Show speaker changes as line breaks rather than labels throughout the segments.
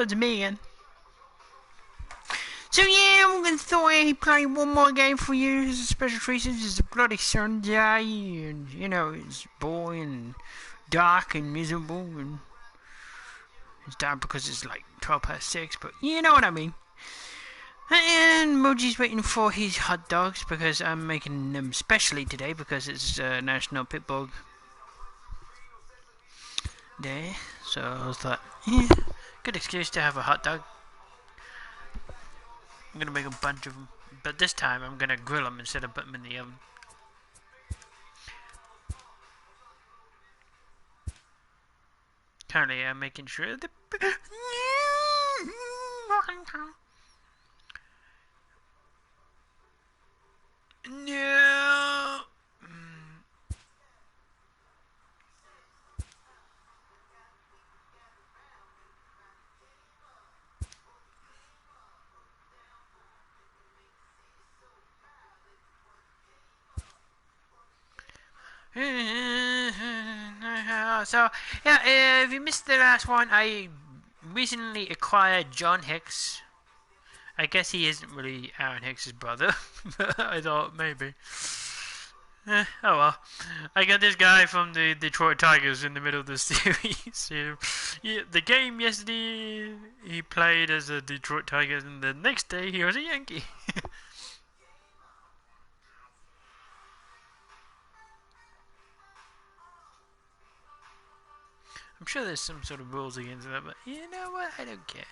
it's me again. So yeah, I'm gonna throw play one more game for you as a special treat. It's a bloody Sunday, and you know it's boring and dark and miserable, and it's dark because it's like 6:12, but you know what I mean. And Moji's waiting for his hot dogs because I'm making them specially today because it's National Pitbull Day. So I thought, yeah, good excuse to have a hot dog. I'm gonna make a bunch of them, but this time I'm gonna grill them instead of putting them in the oven. Currently, I'm making sure the no. So yeah, if you missed the last one, I recently acquired John Hicks. I guess he isn't really Aaron Hicks' brother. I thought maybe. Oh well. I got this guy from the Detroit Tigers in the middle of the series. Yeah, the game yesterday, he played as a Detroit Tigers, and the next day he was a Yankee. I'm sure there's some sort of rules against that, but you know what? I don't care.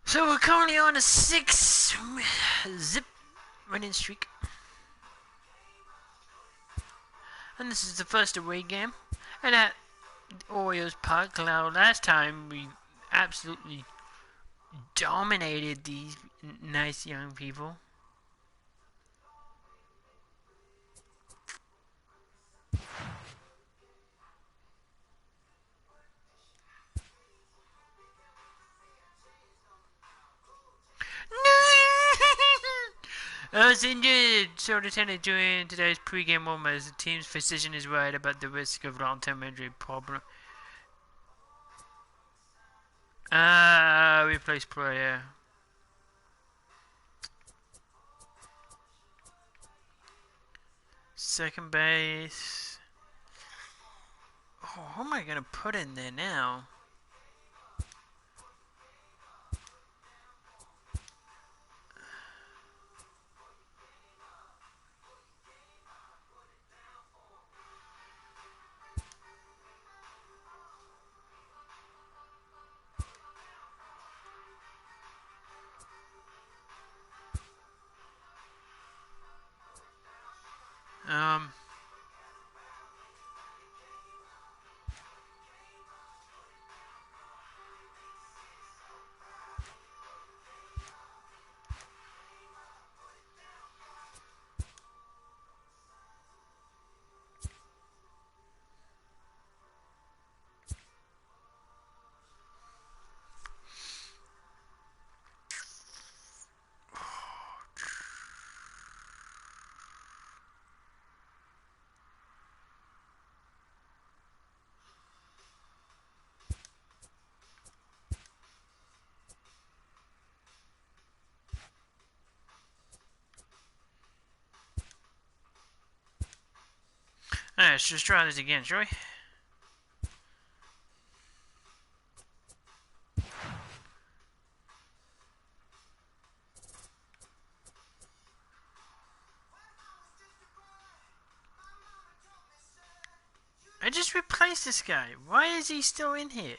So we're currently on a 6 zip winning streak. And this is the first away game. And at Orioles Park, now last time we absolutely dominated these nice young people. As injured, so attended during today's pre-game moment as the team's physician is worried about the risk of long-term injury problem. Replace player. Second base. Oh, who am I gonna put in there now? Um. Alright, let's just try this again, shall we? I just replaced this guy. Why is he still in here?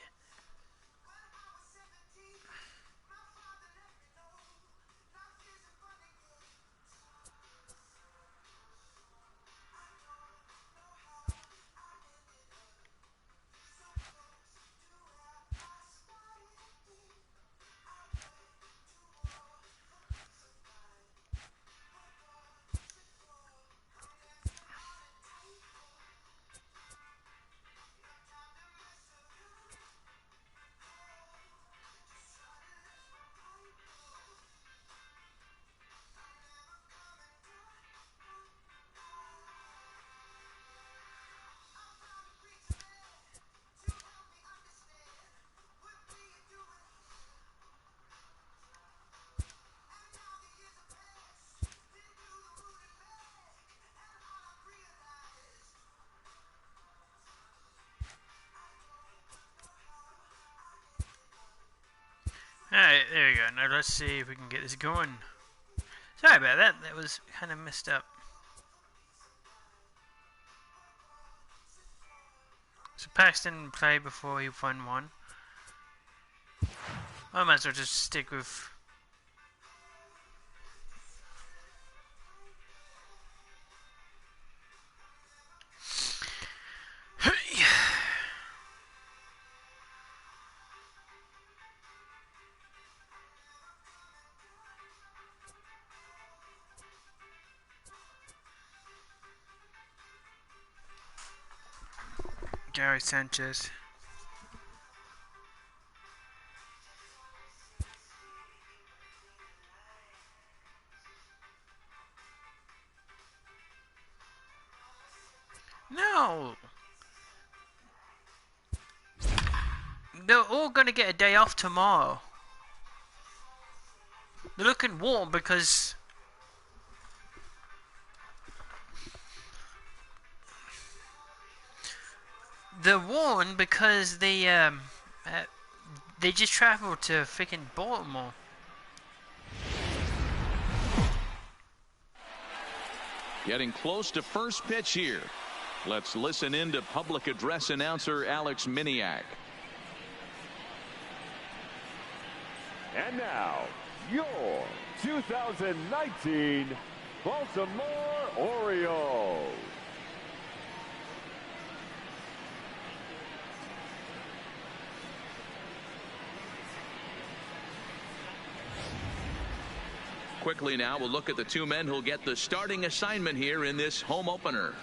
Alright, there we go. Now let's see if we can get this going. Sorry about that. That was kind of messed up. So Paxton played before he won one. I might as well just stick with... Gary Sanchez. No! They're all gonna get a day off tomorrow. They're looking warm because... They're warned because they just traveled to freaking Baltimore.
Getting close to first pitch here. Let's listen in to public address announcer Alex Miniak.
And now, your 2019 Baltimore Orioles.
Quickly now, we'll look at the two men who'll get the starting assignment here in this home opener.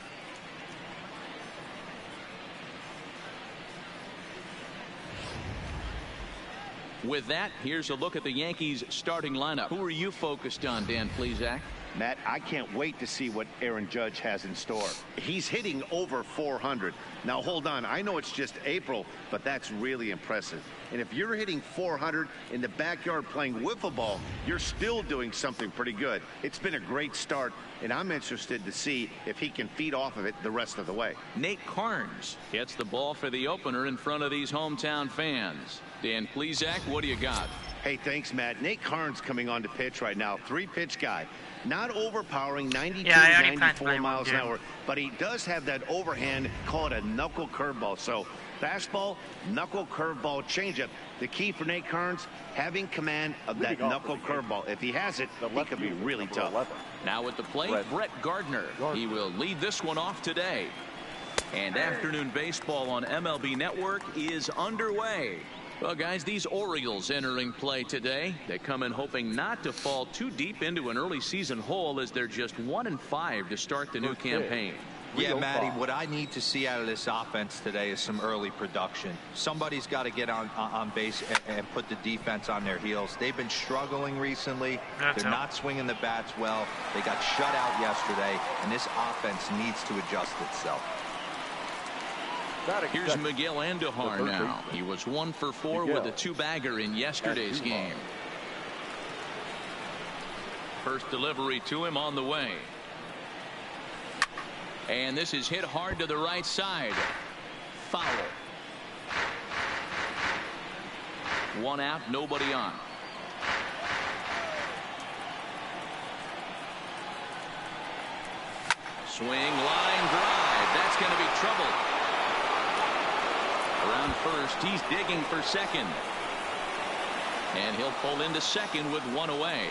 With that, here's a look at the Yankees starting lineup. Who are you focused on, Dan Plesac?
Matt, I can't wait to see what Aaron Judge has in store. He's hitting over 400. Now, hold on. I know it's just April, but that's really impressive. And if you're hitting 400 in the backyard playing wiffle ball, you're still doing something pretty good. It's been a great start, and I'm interested to see if he can feed off of it the rest of the way.
Nate Carnes gets the ball for the opener in front of these hometown fans. Dan Plesac, what do you got?
Hey, thanks, Matt. Nate Carnes coming on to pitch right now. 3-pitch guy. Not overpowering, 92 to 94 miles an hour, but he does have that overhand, call it a knuckle curveball. So fastball, knuckle curveball, changeup. The key for Nate Carnes, having command of that knuckle curveball. If he has it, he could be really tough.
Now at the plate, Brett Gardner. He will lead this one off today. And afternoon baseball on MLB Network is underway. Well, guys, these Orioles entering play today. They come in hoping not to fall too deep into an early season hole as they're just 1-5 to start the new campaign.
Yeah, Matty, what I need to see out of this offense today is some early production. Somebody's got to get on base and put the defense on their heels. They've been struggling recently. They're not swinging the bats well. They got shut out yesterday, and this offense needs to adjust itself.
Here's Miguel Andujar now. He was 1 for 4 with a 2-bagger in yesterday's game. First delivery to him on the way. And this is hit hard to the right side. Foul. 1 out, nobody on. Swing, line drive. That's going to be trouble. Around first, he's digging for second. And he'll pull into second with 1 away.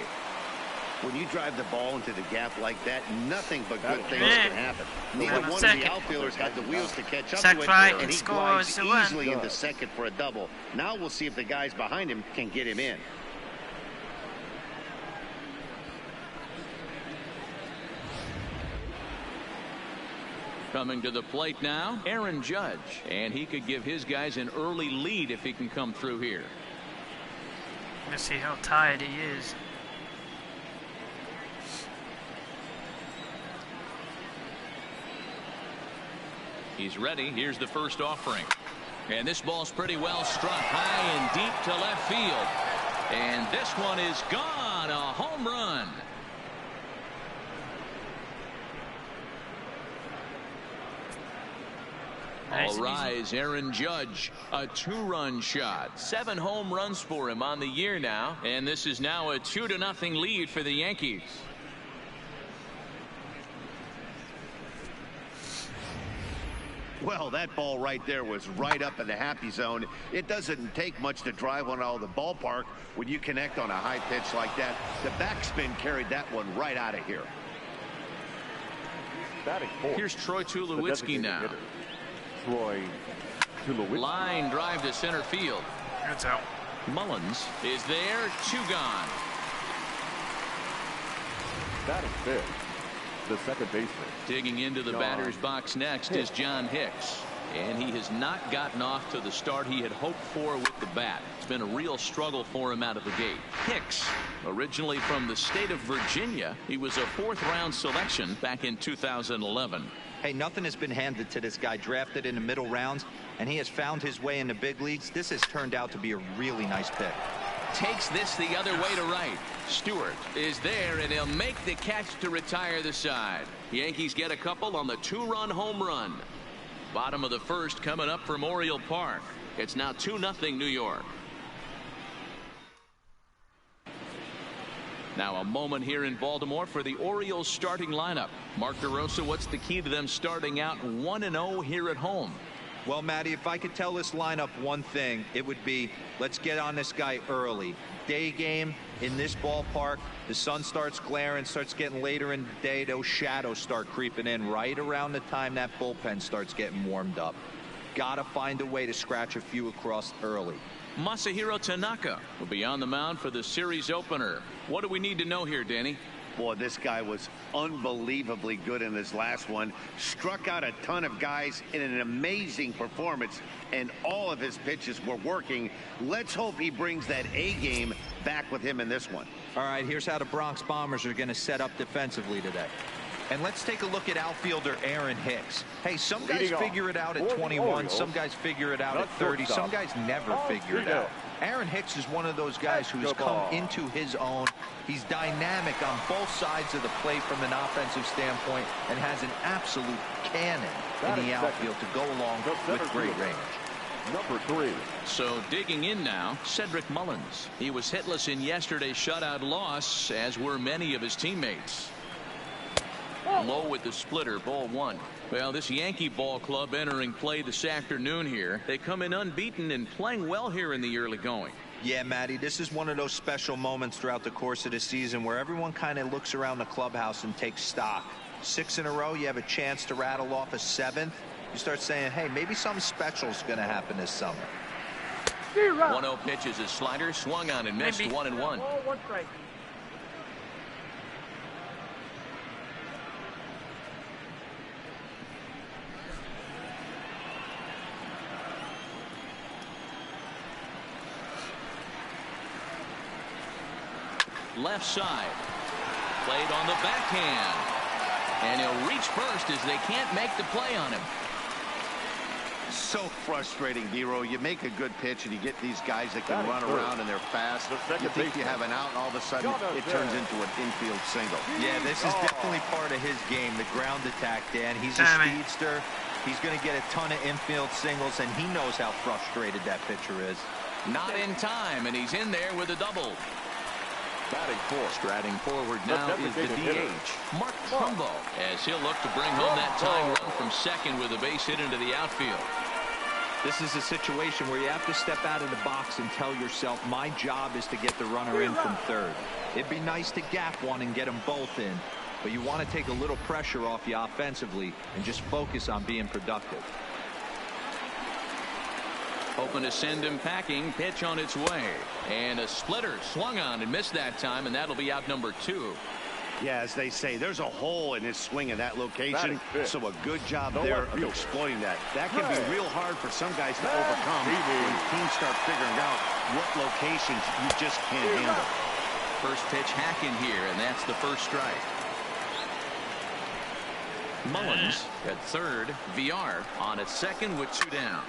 When you drive the ball into the gap like that, nothing but good things can happen. Neither one of the outfielders had the wheels to catch up to it, and he glides easily into second for a double. Now we'll see if the guys behind him can get him in.
Coming to the plate now, Aaron Judge. And he could give his guys an early lead if he can come through here.
Let's see how tired he is.
He's ready. Here's the first offering. And this ball's pretty well struck high and deep to left field. And this one is gone. A home run. All rise, Aaron Judge, a 2-run shot. 7 home runs for him on the year now, and this is now a 2-0 lead for the Yankees.
Well, that ball right there was right up in the happy zone. It doesn't take much to drive one out of the ballpark when you connect on a high pitch like that. The backspin carried that one right out of here.
Here's Troy Tulowitzki now.
Troy Tulowitzki.
Line drive to center field.
That's out.
Mullins is there, 2 gone.
Batting fifth, the second baseman.
Digging into the batter's box next is John Hicks. And he has not gotten off to the start he had hoped for with the bat. It's been a real struggle for him out of the gate. Hicks, originally from the state of Virginia, he was a 4th-round selection back in 2011.
Hey, nothing has been handed to this guy. Drafted in the middle rounds, and he has found his way in the big leagues. This has turned out to be a really nice pick.
Takes this the other way to right. Stewart is there, and he'll make the catch to retire the side. Yankees get a couple on the 2-run home run. Bottom of the first coming up from Oriole Park. It's now 2-0 New York. Now a moment here in Baltimore for the Orioles starting lineup. Mark DeRosa, what's the key to them starting out 1-0 here at home?
Well, Matty, if I could tell this lineup one thing, it would be let's get on this guy early. Day game in this ballpark, the sun starts glaring, starts getting later in the day. Those shadows start creeping in right around the time that bullpen starts getting warmed up. Got to find a way to scratch a few across early.
Masahiro Tanaka will be on the mound for the series opener. What do we need to know here, Danny?
Boy, this guy was unbelievably good in his last one. Struck out a ton of guys in an amazing performance, and all of his pitches were working. Let's hope he brings that A game back with him in this one.
All right, here's how the Bronx Bombers are going to set up defensively today. And let's take a look at outfielder Aaron Hicks. Hey, some guys figure it out at 21. Some guys figure it out at 30. Some guys never figure it out. Aaron Hicks is one of those guys who has come into his own. He's dynamic on both sides of the plate from an offensive standpoint and has an absolute cannon in the outfield to go along with great range.
Number 3.
So digging in now, Cedric Mullins. He was hitless in yesterday's shutout loss, as were many of his teammates. Low with the splitter, ball 1. Well, this Yankee ball club entering play this afternoon here. They come in unbeaten and playing well here in the early going.
Yeah, Matty, this is one of those special moments throughout the course of the season where everyone kind of looks around the clubhouse and takes stock. 6 in a row, you have a chance to rattle off a 7th. You start saying, hey, maybe something special is going to happen this summer.
1-0 pitch is a slider, swung on and missed. 1-1. Left side, played on the backhand, and he'll reach first as they can't make the play on him.
So frustrating, Hero. You make a good pitch and you get these guys that can run around and they're fast. You think you have an out, and all of a sudden it turns into an infield single.
Yeah, this is definitely part of his game, the ground attack, Dan. He's a speedster. He's going to get a ton of infield singles, and he knows how frustrated that pitcher is.
Not in time, and he's in there with a double.
Batting 4.
Striding forward now is the DH, Mark Trumbo, as he'll look to bring home that tying run from second with a base hit into the outfield.
This is a situation where you have to step out of the box and tell yourself, my job is to get the runner in from third. It'd be nice to gap one and get them both in, but you want to take a little pressure off you offensively and just focus on being productive.
Hoping to send him packing. Pitch on its way, and a splitter swung on and missed that time, and that'll be out number 2.
Yeah, as they say, there's a hole in his swing in that location, so a good job there of exploiting that. That can be real hard for some guys to overcome when teams start figuring out what locations you just can't handle.
First pitch hack in here, and that's the first strike. Mullins at third, VR on at second with 2 down.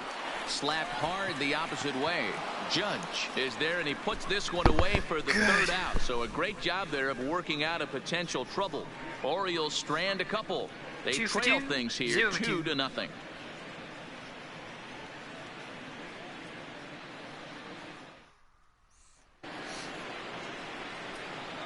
Slapped hard the opposite way. Judge is there, and he puts this one away for the third out. So a great job there of working out a potential trouble. Orioles strand a couple. They trail things here 2-0.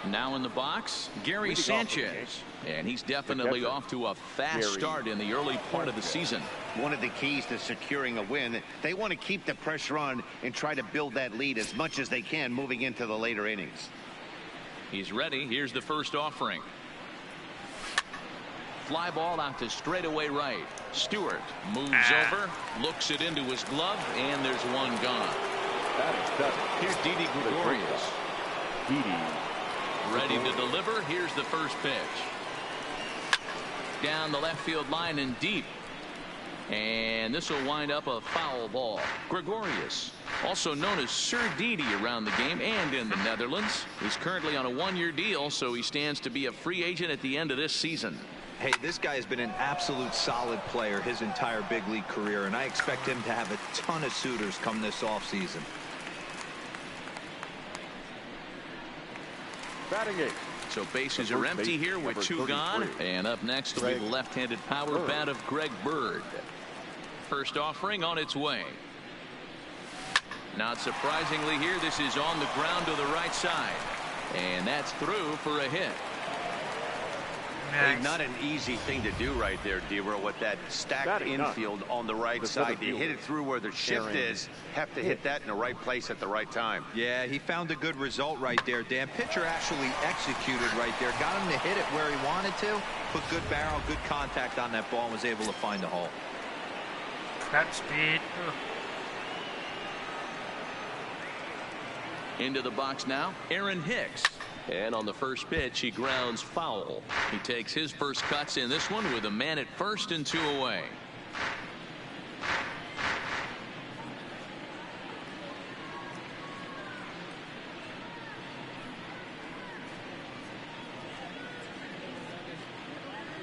Now in the box, Gary Sanchez. And he's definitely off to a fast start in the early part of the season.
One of the keys to securing a win, they want to keep the pressure on and try to build that lead as much as they can moving into the later innings.
He's ready. Here's the first offering. Fly ball out to straightaway right. Stewart moves over, looks it into his glove, and there's one gone. Here's Didi Gregorius. Ready to deliver. Here's the first pitch. Down the left field line and deep. And this will wind up a foul ball. Gregorius, also known as Sir Didi around the game and in the Netherlands. He's currently on a one-year deal, so he stands to be a free agent at the end of this season.
Hey, this guy has been an absolute solid player his entire big league career, and I expect him to have a ton of suitors come this offseason.
Batting 8.
So bases are empty here with 2 gone. And up next will be the left-handed power bat of Greg Bird. First offering on its way. Not surprisingly here, this is on the ground to the right side. And that's through for a hit.
Hey, not an easy thing to do right there, D-Row, with that stacked infield on the right side. You hit it through where the shift is, have to hit that in the right place at the right time.
Yeah, he found a good result right there, Dan. Pitcher actually executed right there. Got him to hit it where he wanted to. Put good barrel, good contact on that ball and was able to find the hole.
Crap speed. Ugh.
Into the box now, Aaron Hicks. And on the first pitch, he grounds foul. He takes his first cuts in this one with a man at first and 2 away.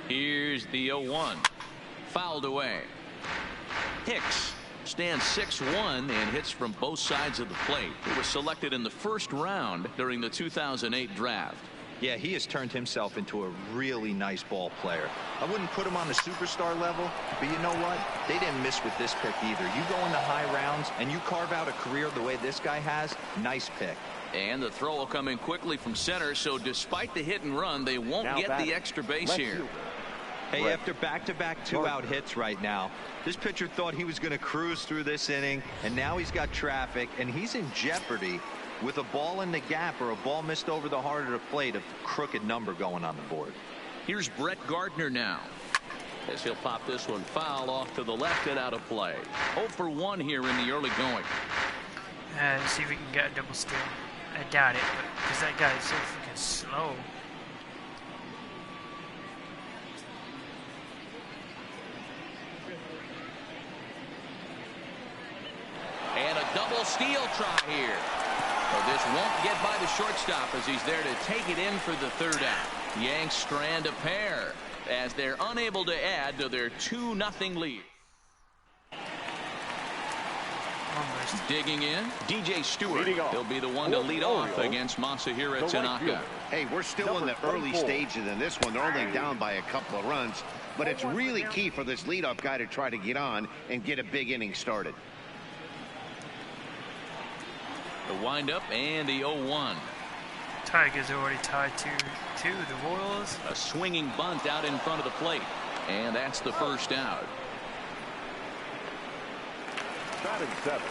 Here's the 0-1. Fouled away. Hicks stands 6'1" and hits from both sides of the plate. He was selected in the first round during the 2008 draft.
Yeah, he has turned himself into a really nice ball player. I wouldn't put him on the superstar level, but you know what? They didn't miss with this pick either. You go into high rounds and you carve out a career the way this guy has, nice pick.
And the throw will come in quickly from center, so despite the hit and run, they won't get the extra base here.
Hey, after back-to-back 2-out hits right now, this pitcher thought he was going to cruise through this inning, and now he's got traffic, and he's in jeopardy with a ball in the gap or a ball missed over the heart of the plate, a crooked number going on the board.
Here's Brett Gardner now, as he'll pop this one foul off to the left and out of play. 0 for 1 here in the early going.
Let's see if we can get a double steal. I doubt it, because that guy is so freaking slow.
And a double steal try here. But this won't get by the shortstop as he's there to take it in for the third out. Yanks strand a pair as they're unable to add to their 2-0 lead.
Almost.
Digging in, DJ Stewart. He'll be the one to lead off against Masahiro Tanaka.
Hey, we're still in the early stages in this one. They're only down by a couple of runs. But it's really key for this leadoff guy to try to get on and get a big inning started.
The windup and the 0-1.
Tigers already tied 2-2 the Royals.
A swinging bunt out in front of the plate. And that's the first out.
Batting 7.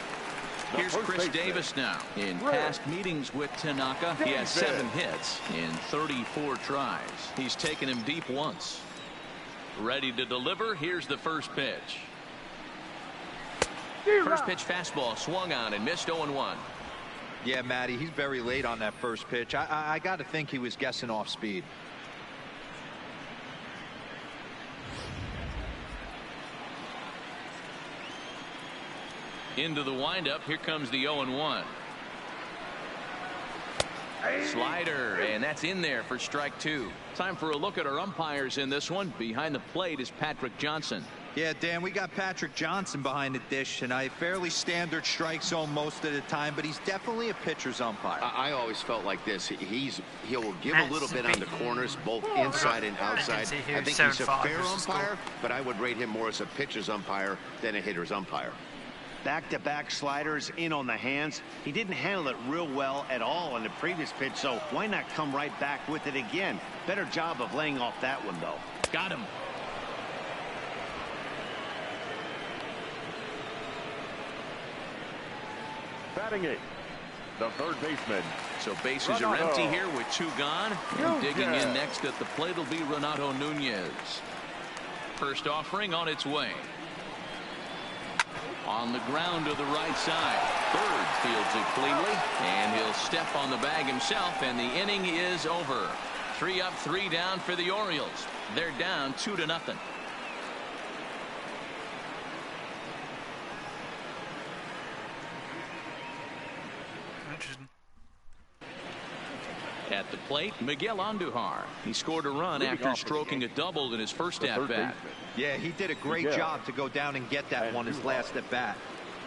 Here's Chris Davis now. In past meetings with Tanaka, he has 7 hits in 34 tries. He's taken him deep once. Ready to deliver. Here's the first pitch. First pitch fastball swung on and missed 0-1.
Yeah, Matty, he's very late on that first pitch. I got to think he was guessing off speed.
Into the windup. Here comes the 0-1. Slider, and that's in there for strike 2. Time for a look at our umpires in this one. Behind the plate is Patrick Johnson.
Yeah, Dan, we got Patrick Johnson behind the dish tonight. Fairly standard strike zone most of the time, but he's definitely a pitcher's umpire.
I always felt like this. He'll give a little bit on the corners, both inside and outside. I think he's a fair umpire, but I would rate him more as a pitcher's umpire than a hitter's umpire. Back-to-back sliders in on the hands. He didn't handle it real well at all on the previous pitch, so why not come right back with it again? Better job of laying off that one, though.
Got him.
Batting eighth, the third baseman.
So bases are empty here with 2 gone. And digging in next at the plate will be Renato Nunez. First offering on its way. On the ground to the right side. Bird fields it cleanly, and he'll step on the bag himself, and the inning is over. 3 up, 3 down for the Orioles. They're down 2-0.
Interesting.
At the plate, Miguel Andujar. He scored a run after stroking a double in his first at-bat.
Yeah, he did a great job to go down and get that one his last at-bat.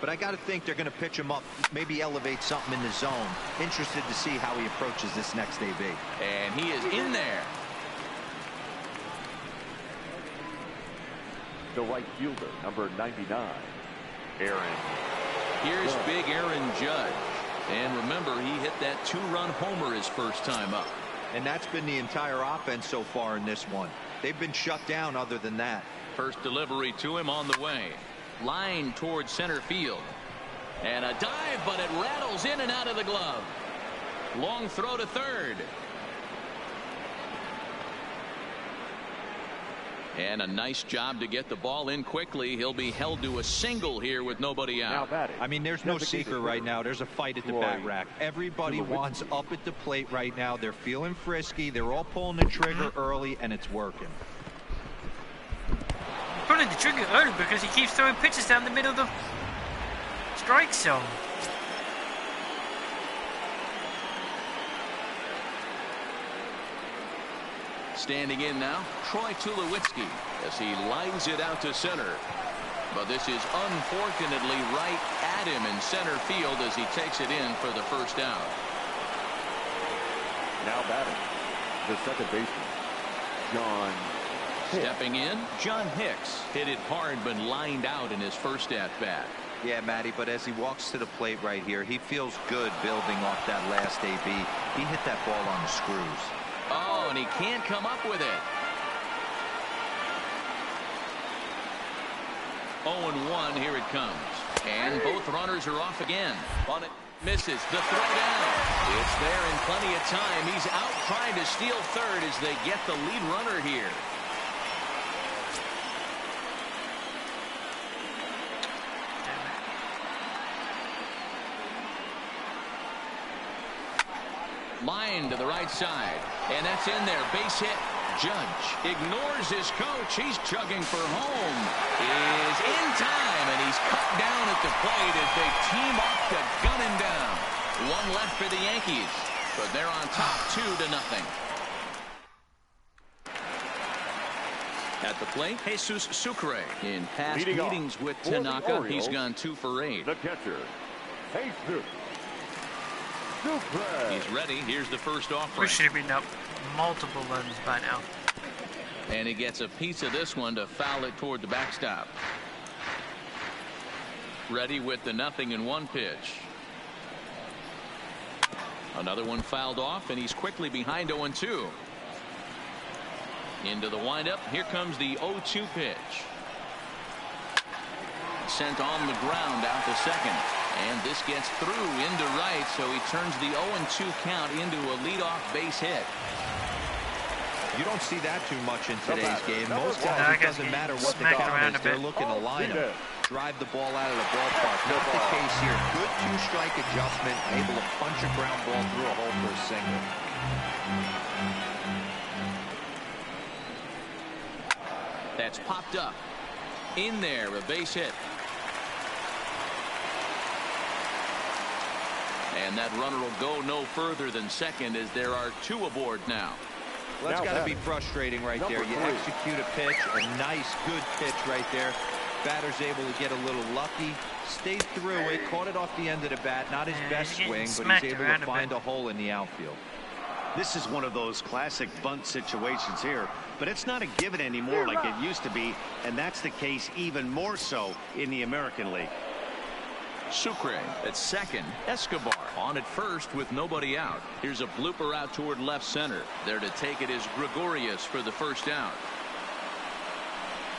But I got to think they're going to pitch him up, maybe elevate something in the zone. Interested to see how he approaches this next AB.
And he is in there.
The right fielder, number 99, Aaron.
Here's big Aaron Judge. And remember, he hit that 2-run homer his first time up.
And that's been the entire offense so far in this one. They've been shut down other than that.
First delivery to him on the way. Line towards center field. And a dive, but it rattles in and out of the glove. Long throw to third. And a nice job to get the ball in quickly. He'll be held to a single here with nobody out.
I mean, there's no secret right now. There's a fight at the bat rack. Everybody wants up at the plate right now. They're feeling frisky. They're all pulling the trigger early, and it's working.
Pulling the trigger early because he keeps throwing pitches down the middle of the strike zone.
Standing in now, Troy Tulowitzki as he lines it out to center. But this is unfortunately right at him in center field as he takes it in for the first out.
Now batting, the second baseman, John Hicks.
Stepping in, John Hicks hit it hard but lined out in his first at-bat.
Yeah, Matty, but as he walks to the plate right here, he feels good building off that last AB. He hit that ball on the screws.
Oh, and he can't come up with it. 0-1, here it comes. And both runners are off again. On it, misses the throw down. It's there in plenty of time. He's out trying to steal third as they get the lead runner here. Line to the right side, and that's in there. Base hit. Judge ignores his coach. He's chugging for home. Is in time, and he's cut down at the plate as they team up to gun him down. One left for the Yankees, but they're on top 2-0. At the plate, Jesus Sucre. In past meetings with Tanaka, he's gone 2 for 8.
The catcher, Jesus.
He's ready. Here's the first offering.
We should have been up multiple runs by now.
And he gets a piece of this one to foul it toward the backstop. Ready with the 0-1 pitch. Another one fouled off, and he's quickly behind 0-2. Into the windup. Here comes the 0-2 pitch. Sent on the ground out to second. And this gets through into right, so he turns the 0-2 count into a leadoff base hit.
You don't see that too much in today's game. Most times it doesn't matter what the count is. They're looking to line up, drive the ball out of the ballpark. Not the case here. Good 2-strike adjustment, able to punch a ground ball through a hole for a single.
That's popped up. In there, a base hit. And that runner will go no further than second as there are 2 aboard now.
Well, that's got to be frustrating right there. You execute a pitch, a nice, good pitch right there. Batter's able to get a little lucky, stayed through it, caught it off the end of the bat. Not his best swing, but he's able to find a hole in the outfield.
This is one of those classic bunt situations here, but it's not a given anymore like it used to be, and that's the case even more so in the American League.
Sucre at second. Escobar on at first with nobody out. Here's a blooper out toward left center. There to take it is Gregorius for the first out.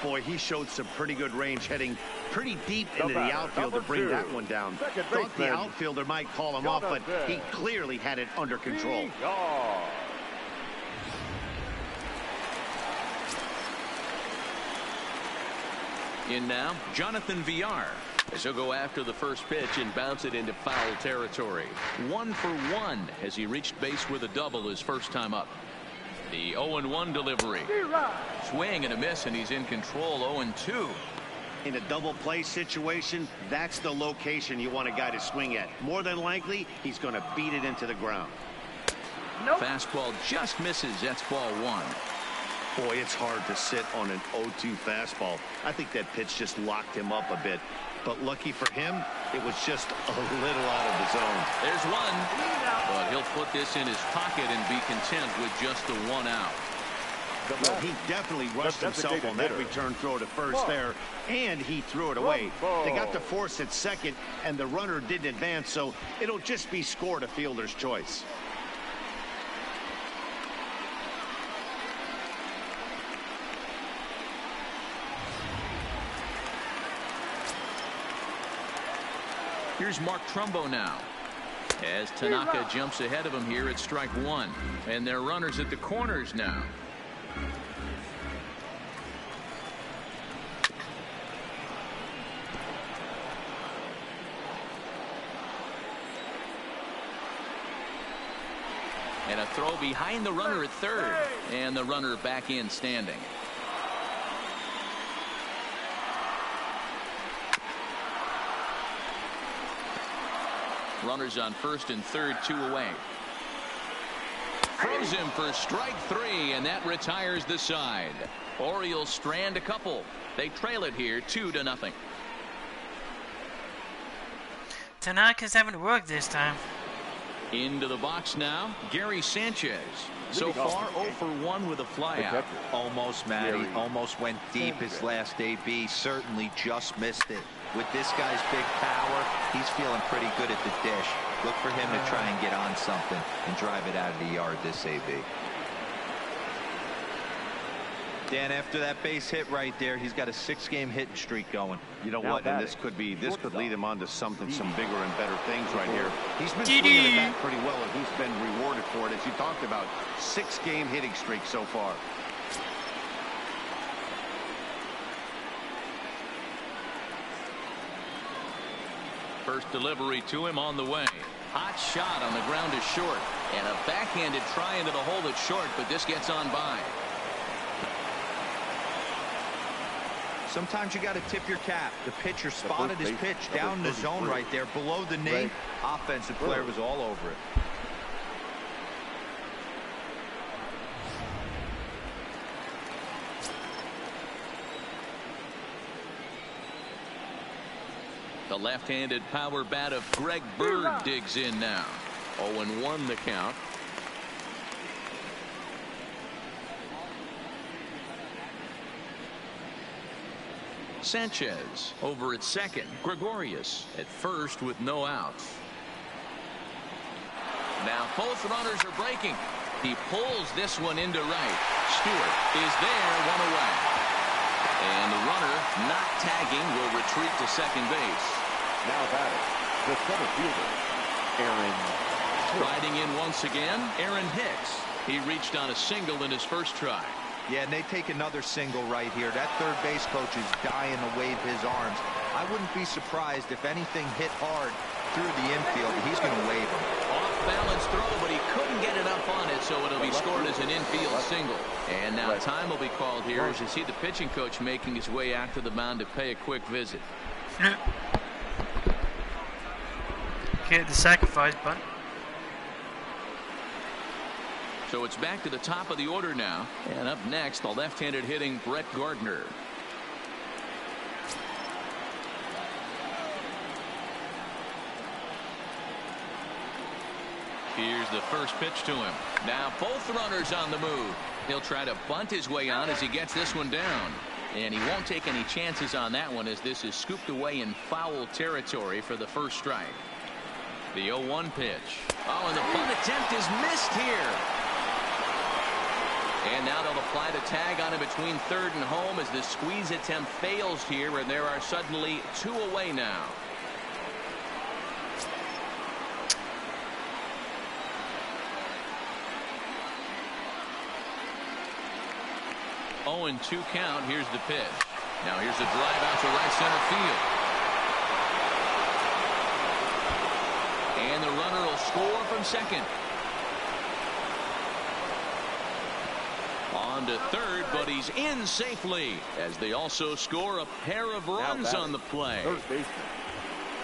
Boy, he showed some pretty good range heading pretty deep into the outfield to bring that one down. Thought the outfielder might call him off, but he clearly had it under control.
In now, Jonathan Villar, as he'll go after the first pitch and bounce it into foul territory. 1 for 1 as he reached base with a double his first time up. The 0-1 delivery. Swing and a miss, and he's in control. 0-2.
In a double play situation, that's the location you want a guy to swing at. More than likely, he's going to beat it into the ground.
Fastball just misses. That's ball 1.
Boy, it's hard to sit on an 0-2 fastball. I think that pitch just locked him up a bit. But lucky for him, it was just a little out of the zone.
There's one. But he'll put this in his pocket and be content with just the 1 out.
Well, he definitely rushed himself on that return throw to first there, and he threw it away. They got the force at second, and the runner didn't advance, so it'll just be scored a fielder's choice.
Here's Mark Trumbo now, as Tanaka jumps ahead of him here at strike 1. And they're runners at the corners now. And a throw behind the runner at third. And the runner back in standing. Runners on first and third, 2 away. Throws him for strike 3, and that retires the side. Orioles strand a couple. They trail it here 2-0.
Tanaka's having to work this time.
Into the box now, Gary Sanchez. So far, 0 for 1 with a flyout.
Almost, Matty. Almost went deep his last AB. Certainly just missed it. With this guy's big power, he's feeling pretty good at the dish. Look for him to try and get on something and drive it out of the yard this AB. Dan, after that base hit right there, he's got a 6-game hitting streak going.
You know what? And this could lead him on to something, some bigger and better things right here. He's been swinging the bat pretty well, and he's been rewarded for it, as you talked about. 6-game hitting streak so far.
First delivery to him on the way. Hot shot on the ground is short. And a backhanded try into the hole that's short, but this gets on by.
Sometimes you got to tip your cap. The pitcher spotted his pitch down the zone right there below the knee. Offensive player was all over it.
The left-handed power bat of Greg Bird digs in now. 0-1 the count. Sanchez over at second. Gregorius at first with no outs. Now both runners are breaking. He pulls this one into right. Stewart is there, 1 away. And the runner not tagging will retreat to second base.
Now batting, the center fielder, Aaron Hicks.
Riding in once again, Aaron Hicks. He reached on a single in his first try.
Yeah, and they take another single right here. That third base coach is dying to wave his arms. I wouldn't be surprised if anything hit hard through the infield. He's going to wave him.
Off balance throw, but he couldn't get it up on it, so it'll be scored as an infield single. And now time will be called here as you see the pitching coach making his way out to the mound to pay a quick visit.
Get the sacrifice bunt.
So it's back to the top of the order now. And up next, the left-handed hitting Brett Gardner. Here's the first pitch to him. Now both runners on the move. He'll try to bunt his way on as he gets this one down. And he won't take any chances on that one, as this is scooped away in foul territory for the first strike. The 0-1 pitch. Oh, and the bunt attempt is missed here. And now they'll apply the tag on him between third and home as the squeeze attempt fails here, and there are suddenly 2 away now. 0-2 count. Here's the pitch. Now here's a drive out to right center field. And the runner will score from second. On to third, but he's in safely as they also score a pair of runs on the play.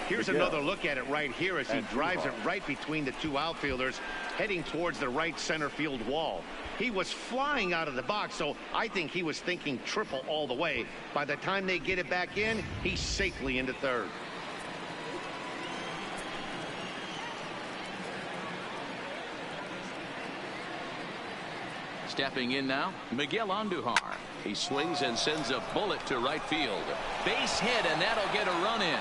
Here's another look at it right here as he drives it right between the 2 outfielders, heading towards the right center field wall. He was flying out of the box, so I think he was thinking triple all the way. By the time they get it back in, he's safely into third.
Stepping in now, Miguel Andujar. He swings and sends a bullet to right field. Base hit, and that'll get a run in.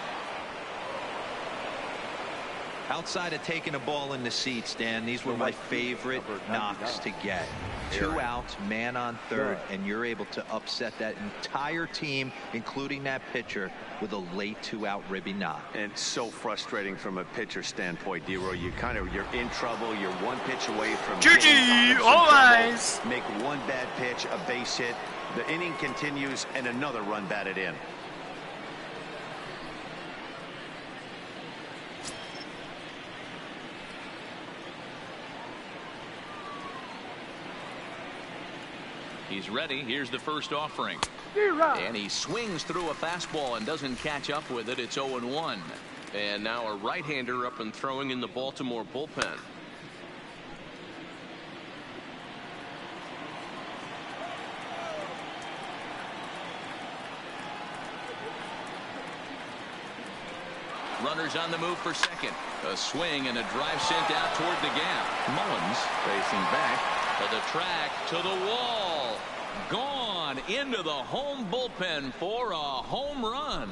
Outside of taking a ball in the seats, Dan, these were my favorite knocks to get. 2 outs, man on third, and you're able to upset that entire team, including that pitcher, with a late 2-out ribby knock.
And so frustrating from a pitcher standpoint, D-Roy. You're in trouble. You're 1 pitch away from
GG, all eyes.
Make 1 bad pitch, a base hit. The inning continues, and another run batted in.
He's ready. Here's the first offering. And he swings through a fastball and doesn't catch up with it. It's 0-1. And now a right-hander up and throwing in the Baltimore bullpen. Runners on the move for second. A swing and a drive sent out toward the gap. Mullins facing back to the track, to the wall. Gone into the home bullpen for a home run.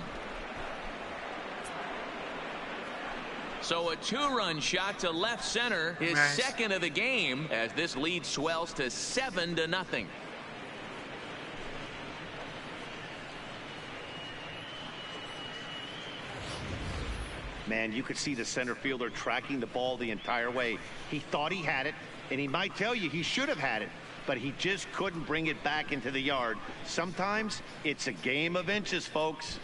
So a 2-run shot to left center, his second of the game, as this lead swells to 7-0.
Man, you could see the center fielder tracking the ball the entire way. He thought he had it, and he might tell you he should have had it, but he just couldn't bring it back into the yard. Sometimes it's a game of inches, folks.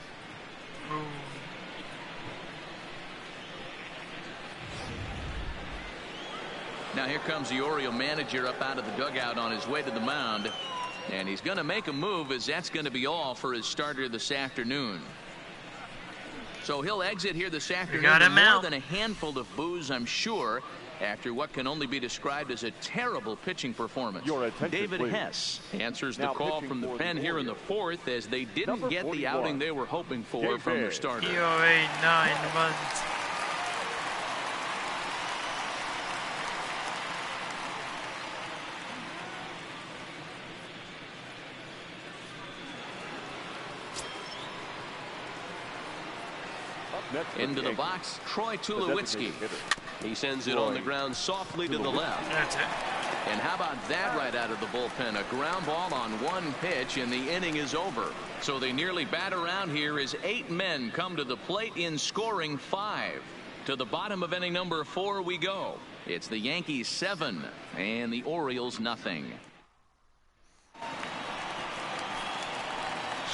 Now here comes the Oriole manager up out of the dugout on his way to the mound, and he's going to make a move, as that's going to be all for his starter this afternoon. So he'll exit here this afternoon with more than a handful of boos, I'm sure, after what can only be described as a terrible pitching performance. David Hess answers the call from the pen here in the 4th, as they didn't get the outing they were hoping for from their starter.
ERA 9 months.
Into the box, Troy Tulowitzki. He sends it on the ground softly to the left.
That's it.
And how about that right out of the bullpen? A ground ball on 1 pitch, and the inning is over. So they nearly bat around here as 8 men come to the plate in scoring 5. To the bottom of inning number 4 we go. It's the Yankees 7 and the Orioles nothing.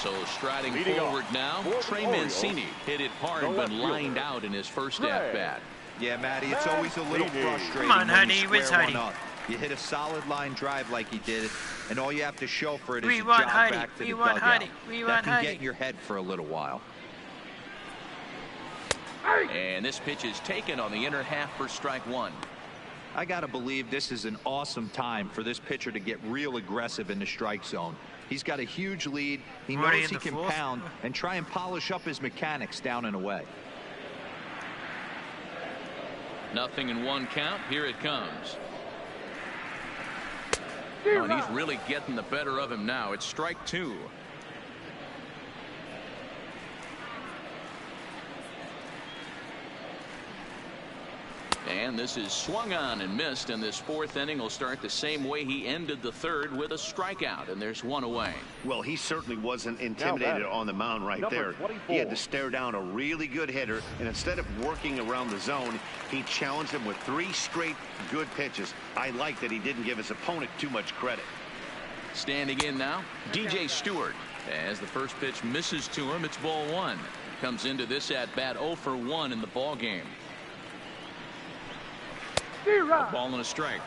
So striding forward now, Trey Mancini hit it hard but lined out in his first at-bat.
Yeah, Matty, it's always a little frustrating.
Come on,
when
Heidi,
you
where's
square
Heidi?
one up. You hit a solid line drive like he did, and all you have to show for it is
We
a
want
jog
Heidi.
back to
We
the
want
dugout.
Heidi. We
That
want
can
Heidi.
get in your head for a little while.
And this pitch is taken on the inner half for strike 1.
I got to believe this is an awesome time for this pitcher to get real aggressive in the strike zone. He's got a huge lead. He
Already
knows
in
he
the
can
4th?
pound and try and polish up his mechanics down and away.
0-1 count. Here it comes. Oh, and he's really getting the better of him now. It's strike 2. And this is swung on and missed, and this fourth inning will start the same way he ended the third, with a strikeout, and there's one away.
Well, he certainly wasn't intimidated on the mound right there.
24.
He had to stare down a really good hitter, and instead of working around the zone, he challenged him with 3 straight good pitches. I like that he didn't give his opponent too much credit.
Standing in now, DJ Stewart. As the first pitch misses to him, it's ball 1. Comes into this at bat 0 for 1 in the ball game. A ball and a strike.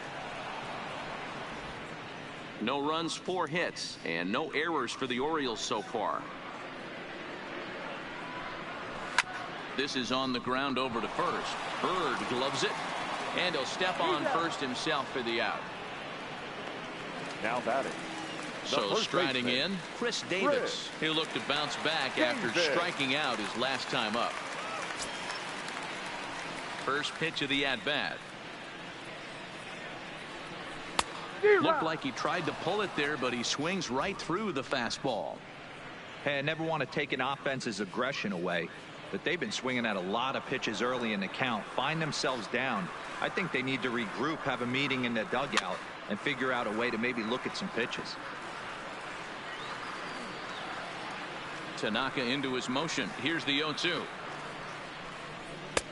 No runs, 4 hits, and no errors for the Orioles so far. This is on the ground over to first. Bird gloves it, and he'll step on first himself for the out.
Now batting.
So striding in, Chris Davis. He'll look to bounce back after striking out his last time up. First pitch of the at-bat. Looked like he tried to pull it there, but he swings right through the fastball.
Hey, I never want to take an offense's aggression away, but they've been swinging at a lot of pitches early in the count, find themselves down. I think they need to regroup, have a meeting in the dugout, and figure out a way to maybe look at some pitches.
Tanaka into his motion. Here's the 0-2.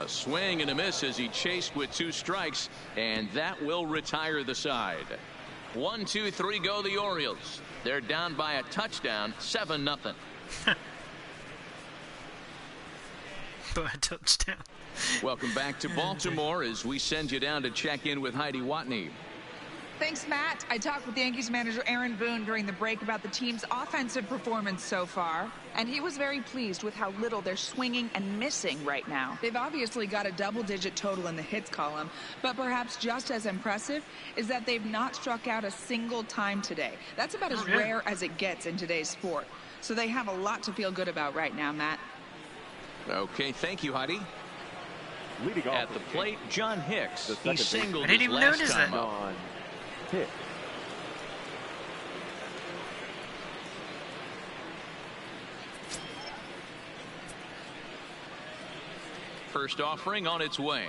A swing and a miss as he chased with 2 strikes, and that will retire the side. 1, 2, 3 go the Orioles. They're down by a touchdown, 7-0.
By a touchdown.
Welcome back to Baltimore as we send you down to check in with Heidi Watney.
Thanks, Matt. I talked with Yankees manager Aaron Boone during the break about the team's offensive performance so far, and he was very pleased with how little they're swinging and missing right now. They've obviously got a double-digit total in the hits column, but perhaps just as impressive is that they've not struck out a single time today. That's about as rare as it gets in today's sport. So they have a lot to feel good about right now, Matt.
Okay, thank you, Heidi.
Leading
At
off
the plate, John Hicks. He singled
I didn't
his
even
last
notice
time
that.
up.
John Hicks.
First offering on its way.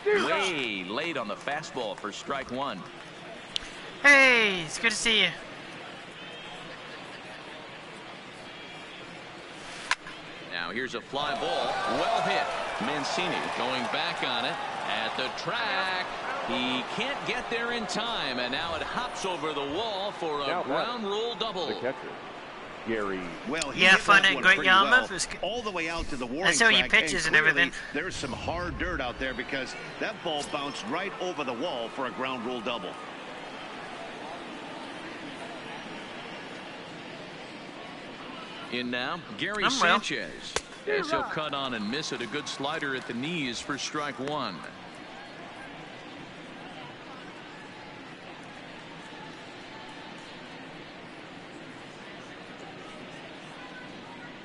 Way late on the fastball for strike 1.
Hey, it's good to see you.
Now here's a fly ball. Well hit. Mancini going back on it at the track. He can't get there in time, and now it hops over the wall for a ground rule double.
The catcher, Gary.
Well, he
Yeah,
hit
fun
that
at
one
Great
pretty
Yarmouth.
well,
It was
all the way out to the warning
That's how he
track,
pitches and
clearly
everything.
There's some hard dirt out there because that ball bounced right over the wall for a ground rule double.
In now, Gary
I'm well.
Sanchez. As he'll cut on and miss it. A good slider at the knees for strike 1.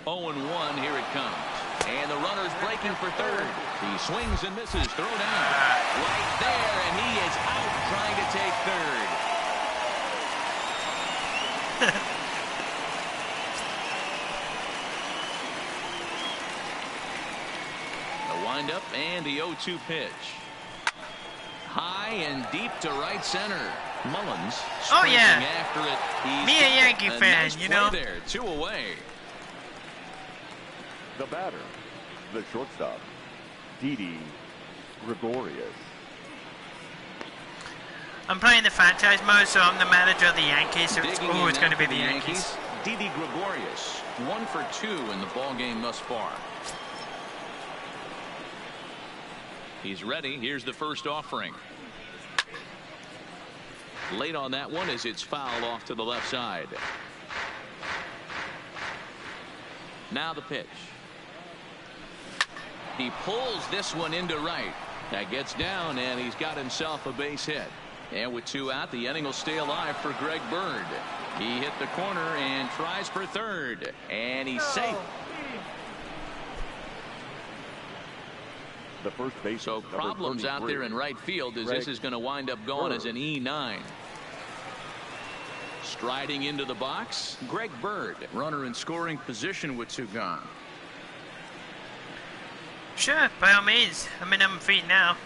Oh, and 1, here it comes. And the runner's breaking for third. He swings and misses. Throw down. Right there, and he is out trying to take third. The windup and the 0-2 pitch. High and deep to right center. Mullins sprinting after it. He's
Me a Yankee fan,
nice
you
play
know.
there. 2 away.
The batter, the shortstop, Didi Gregorius.
I'm playing the franchise mode, so I'm the manager of the Yankees, so it's
Digging in
always
now
going to be
for
the Yankees.
Didi Gregorius, 1 for 2 in the ball game thus far. He's ready. Here's the first offering. Late on that one as it's fouled off to the left side. Now the pitch. He pulls this one into right. That gets down, and he's got himself a base hit. And with 2 out, the inning will stay alive for Greg Bird. He hit the corner and tries for third. And he's safe.
The first base.
So problems out there in right field as this is going to wind up going as an E9. Striding into the box, Greg Bird. Runner in scoring position with 2 gone.
Sure, by all means. I'm in on my feet now.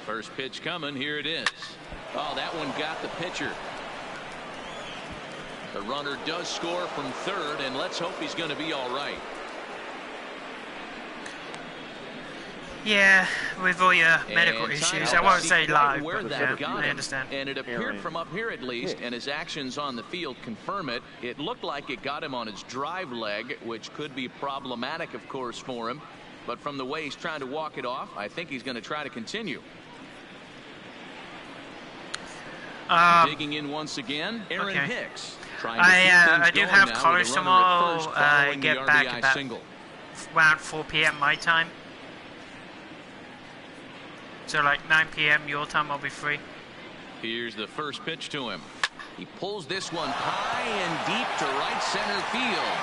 First pitch coming. Here it is. Oh, that one got the pitcher. The runner does score from third, and let's hope he's going to be all right.
Yeah, with all your medical issues. I won't say live,
where
but
that
yeah,
got
I
him.
understand.
And it appeared from up here at least, and his actions on the field confirm it. It looked like it got him on his drive leg, which could be problematic, of course, for him. But from the way he's trying to walk it off, I think he's going to try to continue. Digging in once again, Aaron Hicks.
I do have college tomorrow. I get back about around 4 p.m. my time. So like 9 p.m. your time, I'll be free.
Here's the first pitch to him. He pulls this one high and deep to right center field.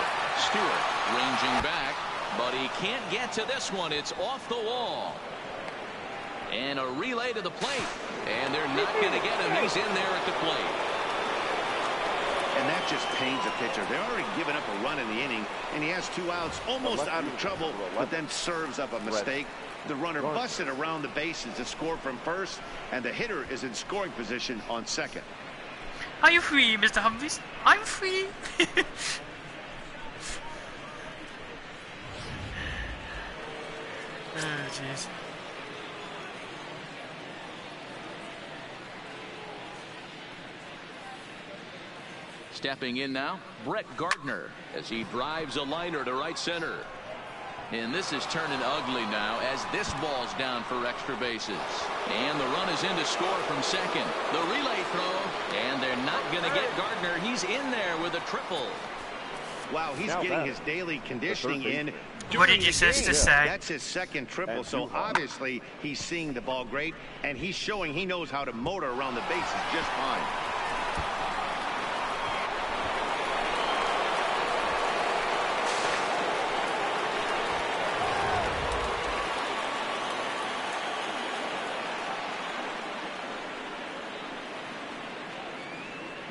Stewart ranging back, but he can't get to this one. It's off the wall. And a relay to the plate. And they're not going to get him. He's in there at the plate.
And that just pains a pitcher. They're already giving up a run in the inning, and he has 2 outs, almost out of trouble, but then serves up a mistake. The runner busted around the bases to score from first, and the hitter is in scoring position on second.
Are you free, Mr. Humphries? I'm free. Oh, jeez.
Stepping in now, Brett Gardner as he drives a liner to right center. And this is turning ugly now as this ball's down for extra bases. And the run is in to score from second. The relay throw, and they're not going to get Gardner. He's in there with a triple.
Wow, he's getting his daily conditioning in.
What did your sister say?
That's his second triple, so obviously he's seeing the ball great, and he's showing he knows how to motor around the bases just fine.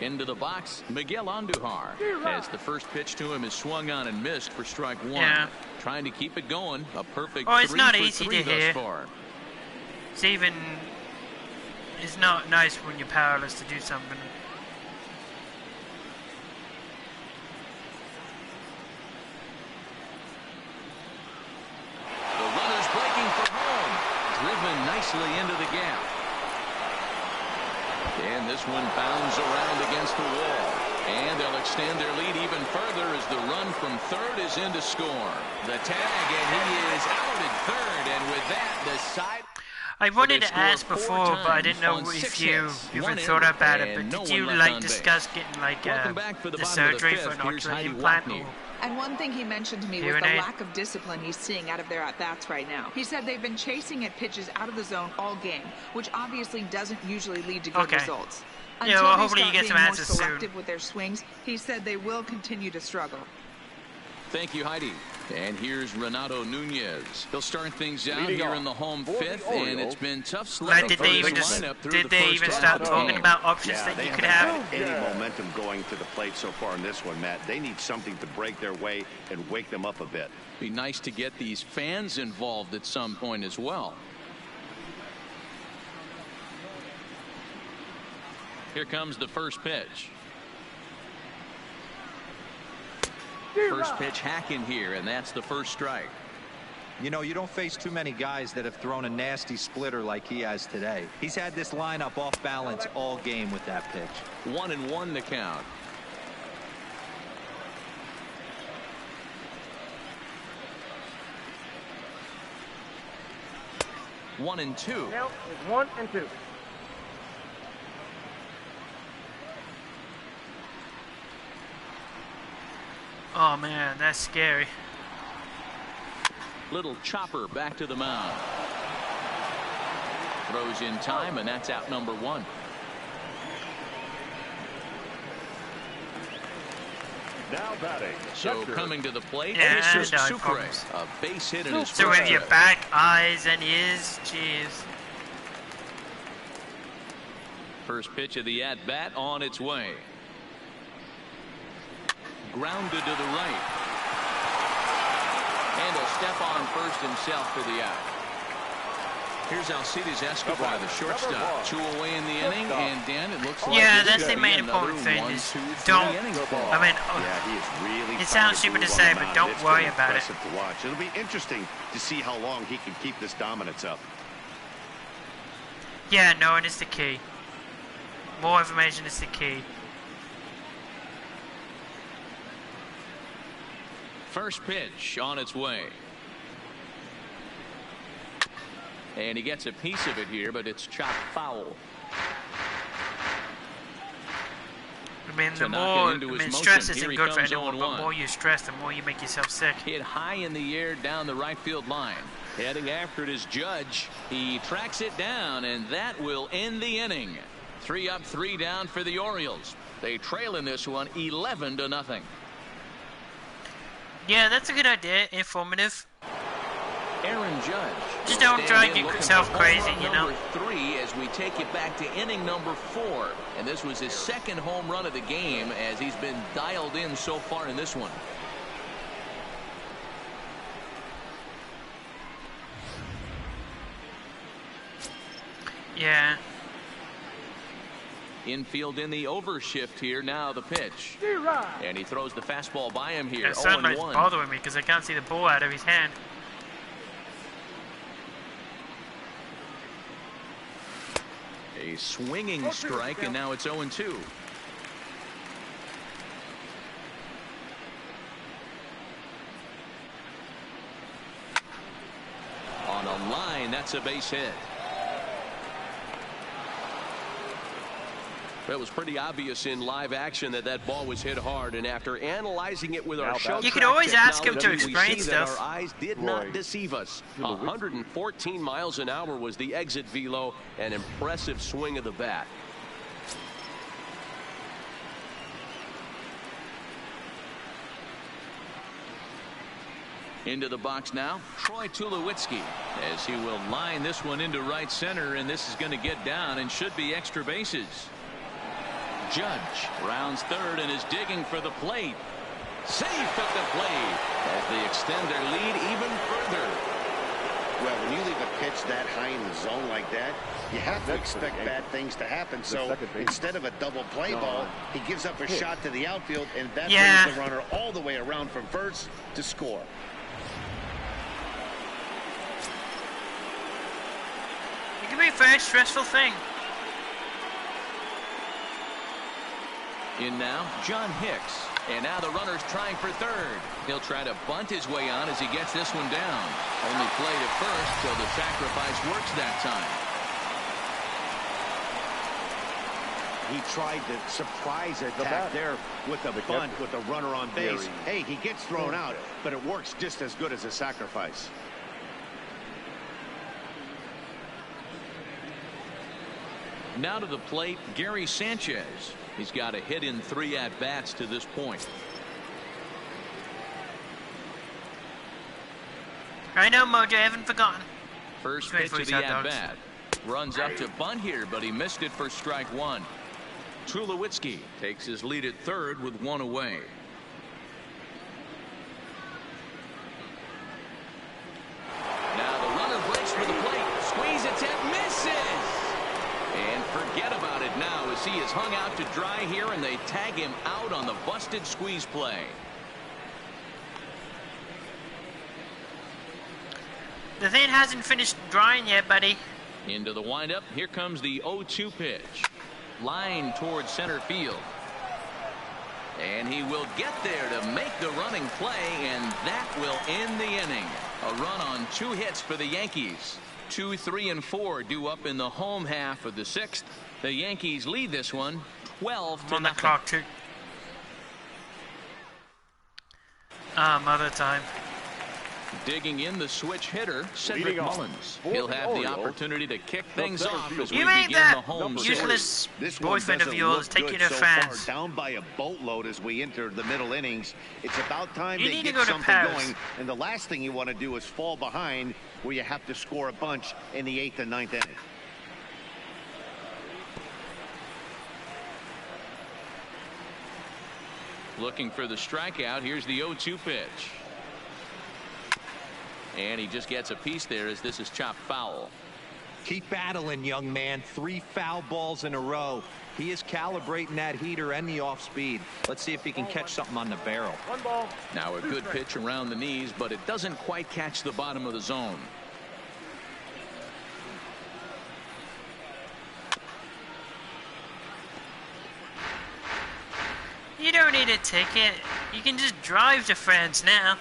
Into the box, Miguel Andujar, as the first pitch to him is swung on and missed for strike one.
Yeah.
Trying to keep it going. A perfect
it's
3
not
for
easy
3
to
thus
hear.
far.
It's not nice when you're powerless to do something.
The runner's breaking for home. Driven nicely into the gap. And this one bounds around against the wall. And they'll extend their lead even further as the run from third is in to score. The tag, and he is out at third. And with that, the side...
I wanted to ask before, but I didn't know if you even thought about it. But did you discuss getting the surgery for an ocular implant?
And one thing he mentioned to me was the lack of discipline he's seeing out of their at-bats right now. He said they've been chasing at pitches out of the zone all game, which obviously doesn't usually lead to good results. Until
well,
they
hopefully
start
you get some
being more
answers
selective
soon.
with their swings, he said they will continue to struggle.
Thank you, Heidi. And here's Renato Nunez. He'll start things out here in the home fifth, and it's been tough sledding for this lineup through the first half
start
of the
talking
game.
about options that you could have?
Any momentum going to the plate so far in this one, Matt. They need something to break their way and wake them up a bit.
Be nice to get these fans involved at some point as well. Here comes the first pitch. First pitch hack in here, and that's the first strike.
You know, you don't face too many guys that have thrown a nasty splitter like he has today. He's had this lineup off balance all game with that pitch.
1-1 the count. One and two.
Now it's 1 and 2.
Oh man, that's scary.
Little chopper back to the mound. Throws in time, and that's out number 1.
Now batting.
So coming to the plate,
Yeah,
it's just
no
Sucre.
problems.
A base hit in his
So
first
with your
trip.
back, eyes, and ears, jeez.
First pitch of the at-bat on its way. Grounded to the right. And he'll step on first himself for the out. Here's Alcides Escobar, the shortstop. 2 away in the inning, and Dan, it looks like
that's the main important thing. Is don't. I mean,
he is really.
It sounds stupid to say, but don't worry about it.
To watch. It'll be interesting to see how long he can keep this dominance up.
Yeah, knowing is the key. More information is the key.
First pitch on its way. And he gets a piece of it here, but it's chopped foul.
I mean, the more stress isn't good for anyone, but the more you stress, the more you make yourself sick.
Hit high in the air down the right field line. Heading after it is Judge. He tracks it down, and that will end the inning. 3 up, 3 down for the Orioles. They trail in this one 11-0.
Yeah, that's a good idea. Informative.
Aaron Judge.
Just don't try and get yourself crazy, you know.
Number 3 as we take it back to inning number 4. And this was his second home run of the game as he's been dialed in so far in this one.
Yeah.
Infield in the overshift here. Now the pitch. And he throws the fastball by him here.
That sunlight's bothering me because I can't see the ball out of his hand.
A swinging strike, and now it's 0-2. On a line, that's a base hit.
It was pretty obvious in live action that ball was hit hard, and after analyzing it with our show,
you can always ask him to explain stuff.
Our eyes did not deceive us. 114 miles an hour was the exit velo, an impressive swing of the bat.
Into the box now, Troy Tulowitzki, as he will line this one into right center, and this is going to get down and should be extra bases. Judge rounds third and is digging for the plate. Safe at the plate as they extend their lead even further.
Well, when you leave a pitch that high in the zone like that, you have to expect bad things to happen. So instead of a double play ball, he gives up a shot to the outfield, and that brings the runner all the way around from first to score.
It can be a very stressful thing.
In now, John Hicks. And now the runner's trying for third. He'll try to bunt his way on as he gets this one down. Only play to first till the sacrifice works that time.
He tried to surprise attack there with a bunt with a runner on base. Hey, he gets thrown out, but it works just as good as a sacrifice.
Now to the plate, Gary Sanchez. He's got a hit in 3 at-bats to this point.
I know, Mojo, I haven't forgotten.
First pitch of the at-bat. Runs up to bunt here, but he missed it for strike 1. Tulowitzki takes his lead at third with 1 away. Now the runner breaks for the plate. Squeeze attempt, misses! And forget about it now as he is hung out to dry here, and they tag him out on the busted squeeze play.
The thing hasn't finished drying yet, buddy.
Into the windup. Here comes the 0-2 pitch. Line towards center field. And he will get there to make the running play, and that will end the inning. A run on 2 hits for the Yankees. 2, 3, and 4 due up in the home half of the 6th. The Yankees lead this one 12-0.
On the clock, too. Mother time.
Digging in the switch hitter, Cedric Mullins. He'll have the opportunity to kick things off as we begin the home
useless boyfriend of yours take you to fans.
Down by a boatload as we enter the middle innings. It's about time
they get something going,
and the last thing you want to do is fall behind where you have to score a bunch in the 8th and 9th inning.
Looking for the strikeout. Here's the 0-2 pitch. And he just gets a piece there as this is chopped foul.
Keep battling, young man. 3 foul balls in a row. He is calibrating that heater and the off speed. Let's see if he can catch something on the barrel.
1 ball.
Now a good pitch around the knees, but it doesn't quite catch the bottom of the zone.
You don't need a ticket. You can just drive to France now.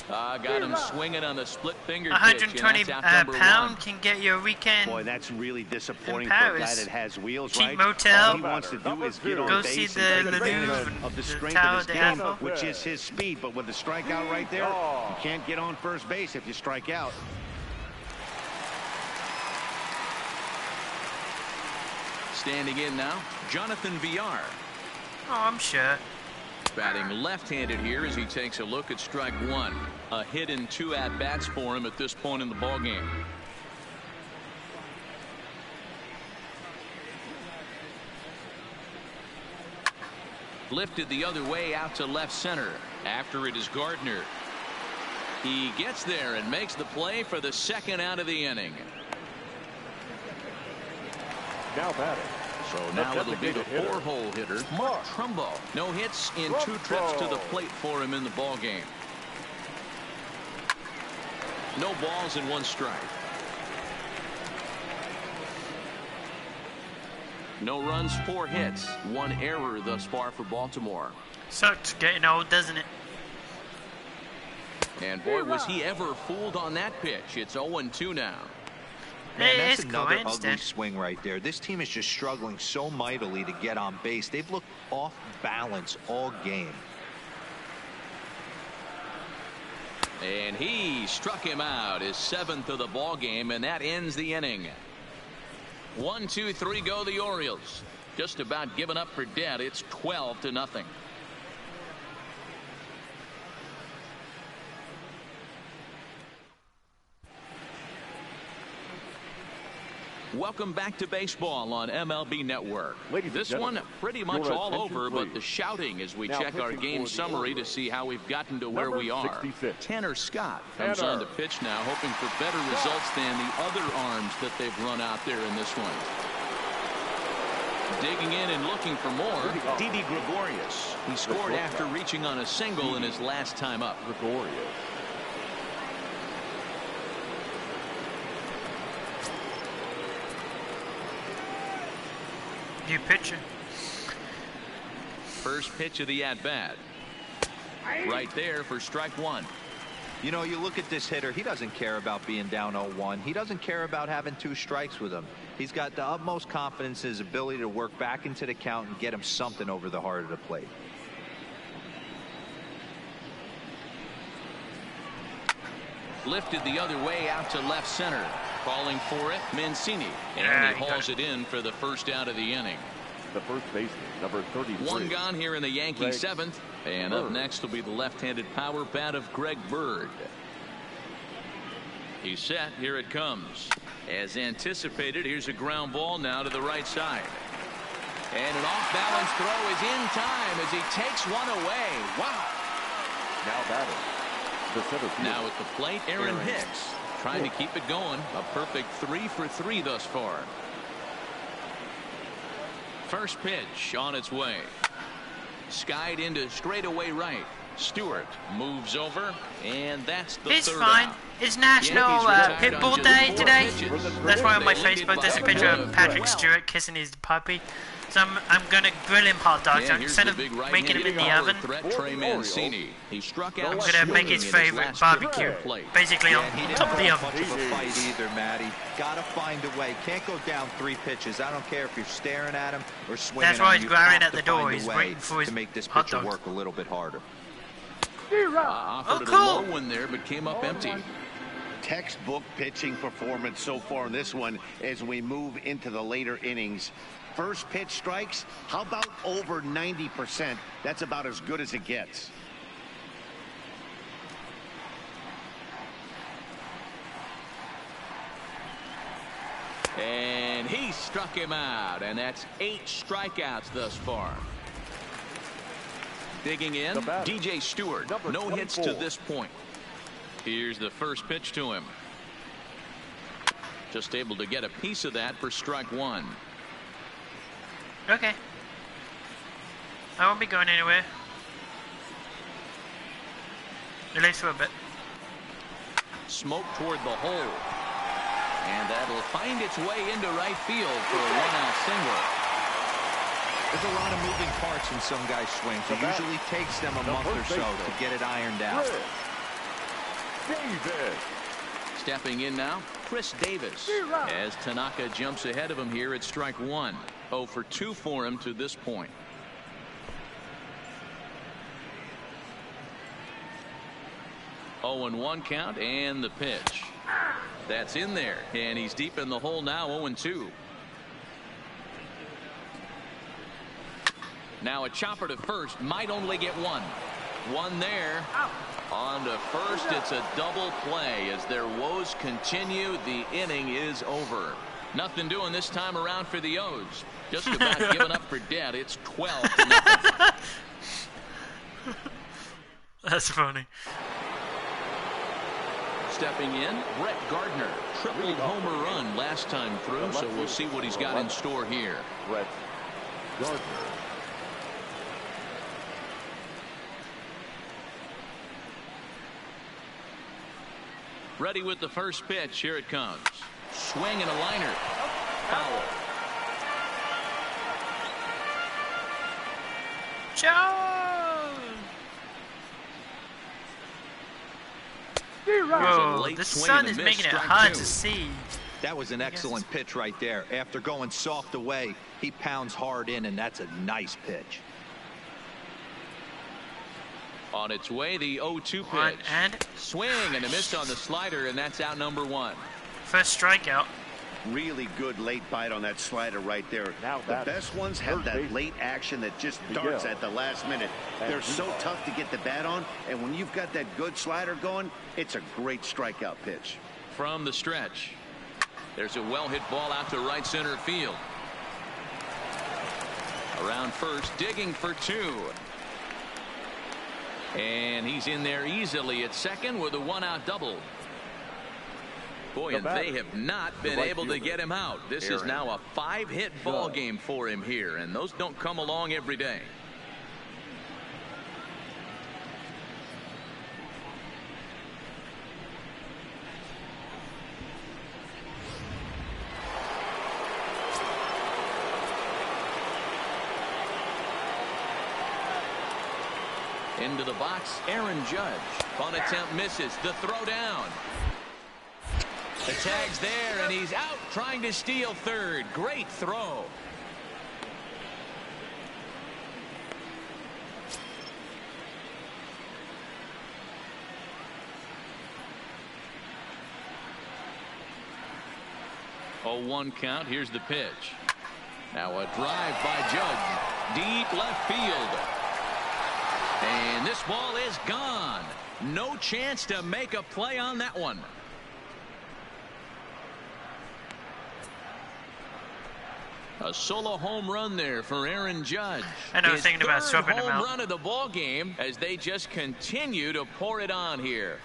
Got him swinging on the split finger
120
pitch,
pound can get you a weekend.
Boy, that's really disappointing
in
for a
Paris.
guy that has wheels,
Cheap
right?
motel.
All he wants to do is get on
Go
base
see
and
the
take advantage
Louvre,
of the
the
strength
Tower
of his
de
game,
Eiffel.
which is his speed. But with the strikeout right there, you can't get on first base if you strike out.
Standing in now, Jonathan Villar.
Oh, I'm sure.
Batting left-handed here as he takes a look at strike 1. A hit and 2 at-bats for him at this point in the ballgame. Lifted the other way out to left center. After it is Gardner. He gets there and makes the play for the second out of the inning.
Now batting.
So now it'll be the 4-hole hitter, Mark Trumbo. No hits in 2 trips to the plate for him in the ball game. No balls and 1 strike. No runs, 4 hits, 1 error thus far for Baltimore.
Sucks getting old, doesn't it?
And boy, was he ever fooled on that pitch. It's 0-2 now.
Man, that's
It's
another
cool,
ugly swing right there. This team is just struggling so mightily to get on base. They've looked off balance all game.
And he struck him out, his 7th of the ball game, and that ends the inning. 1, 2, 3 go the Orioles. Just about given up for dead. It's 12-0. Welcome back to baseball on MLB Network. This one pretty much all over, but the shouting as we check our game summary to see how we've gotten to where we are. Tanner Scott comes on to pitch now, hoping for better results than the other arms that they've run out there in this one. Digging in and looking for more, Didi Gregorius. He scored after reaching on a single in his last time up.
Gregorius.
New pitcher.
First pitch of the at-bat. Right there for strike 1.
You know, you look at this hitter, he doesn't care about being down 0-1. He doesn't care about having 2 strikes with him. He's got the utmost confidence in his ability to work back into the count and get him something over the heart of the plate.
Lifted the other way out to left center. Calling for it, Mancini. And he hauls it in for the first out of the inning.
The first baseman, number 33.
1 gone here in the Yankee 7th. And up next will be the left-handed power bat of Greg Bird. He's set. Here it comes. As anticipated, here's a ground ball now to the right side. And an off-balance throw is in time as he takes one away. Wow.
Now batting. The center field.
Now at the plate, Aaron Hicks. Trying to keep it going. A perfect 3 for 3 thus far. First pitch on its way. Skied into straightaway right. Stewart moves over, and that's the
It's
third
fine.
out.
It's National Pitbull Day today. That's why on my Facebook there's a picture of Patrick Stewart kissing his puppy. So I'm gonna grill him hot dogs instead of making him in the oven.
Trey Mancini. He struck out.
I'm gonna make his favorite barbecue, basically on top of the oven.
Much of a fight either, Matty. Gotta find a way. Can't go down 3 pitches. I don't care if you're staring at him or swinging.
That's why
he's
he's glaring at the door. He's waiting for his
to make this
hot
pitcher
dogs.
work a little bit harder.
Offered
cool.
a low one there, but came up empty.
Textbook pitching performance so far in this one as we move into the later innings. First pitch strikes, how about over 90%? That's about as good as it gets.
And he struck him out, and that's 8 strikeouts thus far. Digging in, DJ Stewart. No hits to this point. Here's the first pitch to him. Just able to get a piece of that for strike one.
Okay. I won't be going anywhere. At least for a bit.
Smoke toward the hole. And that'll find its way into right field for a one-out single.
There's a lot of moving parts in some guys' swings. It usually takes them a month or so to get it ironed out.
Davis.
Stepping in now, Chris Davis. As Tanaka jumps ahead of him here at strike one. 0 for 2 for him to this point. Oh, and 1 count, and the pitch. That's in there, and he's deep in the hole now. 0 and 2. Now a chopper to first, might only get one. One there. On to first, it's a double play. As their woes continue, the inning is over. Nothing doing this time around for the O's. Just about giving up for dead. It's 12-0.
That's funny.
Stepping in, Brett Gardner. Triple homer run last time through, so we'll see what he's got in store here.
Brett Gardner.
Ready with the first pitch. Here it comes. Swing and a liner. Foul.
Whoa, the sun is making it hard to see.
That was an excellent pitch right there. After going soft away, he pounds hard in, and that's a nice pitch.
On its way, the 0-2 pitch.
And
swing and a miss on the slider, and that's out number one.
First strikeout.
Really good late bite on that slider right there. The best ones have that late action that just darts at the last minute. They're so tough to get the bat on, and when you've got that good slider going, it's a great strikeout pitch.
From the stretch, there's a well-hit ball out to right center field. Around first, digging for two. And he's in there easily at second with a one-out double. Boy, and they have not been able to get him out. This is now a 5-hit ball game for him here, and those don't come along every day. Into the box, Aaron Judge. Fun attempt misses. The throw down. The tag's there, and he's out trying to steal third. Great throw. Oh, 1 count. Here's the pitch. Now a drive by Judge. Deep left field. And this ball is gone. No chance to make a play on that one. A solo home run there for Aaron Judge.
And I was thinking about swapping him out.
Home run of the ball game as they just continue to pour it on here.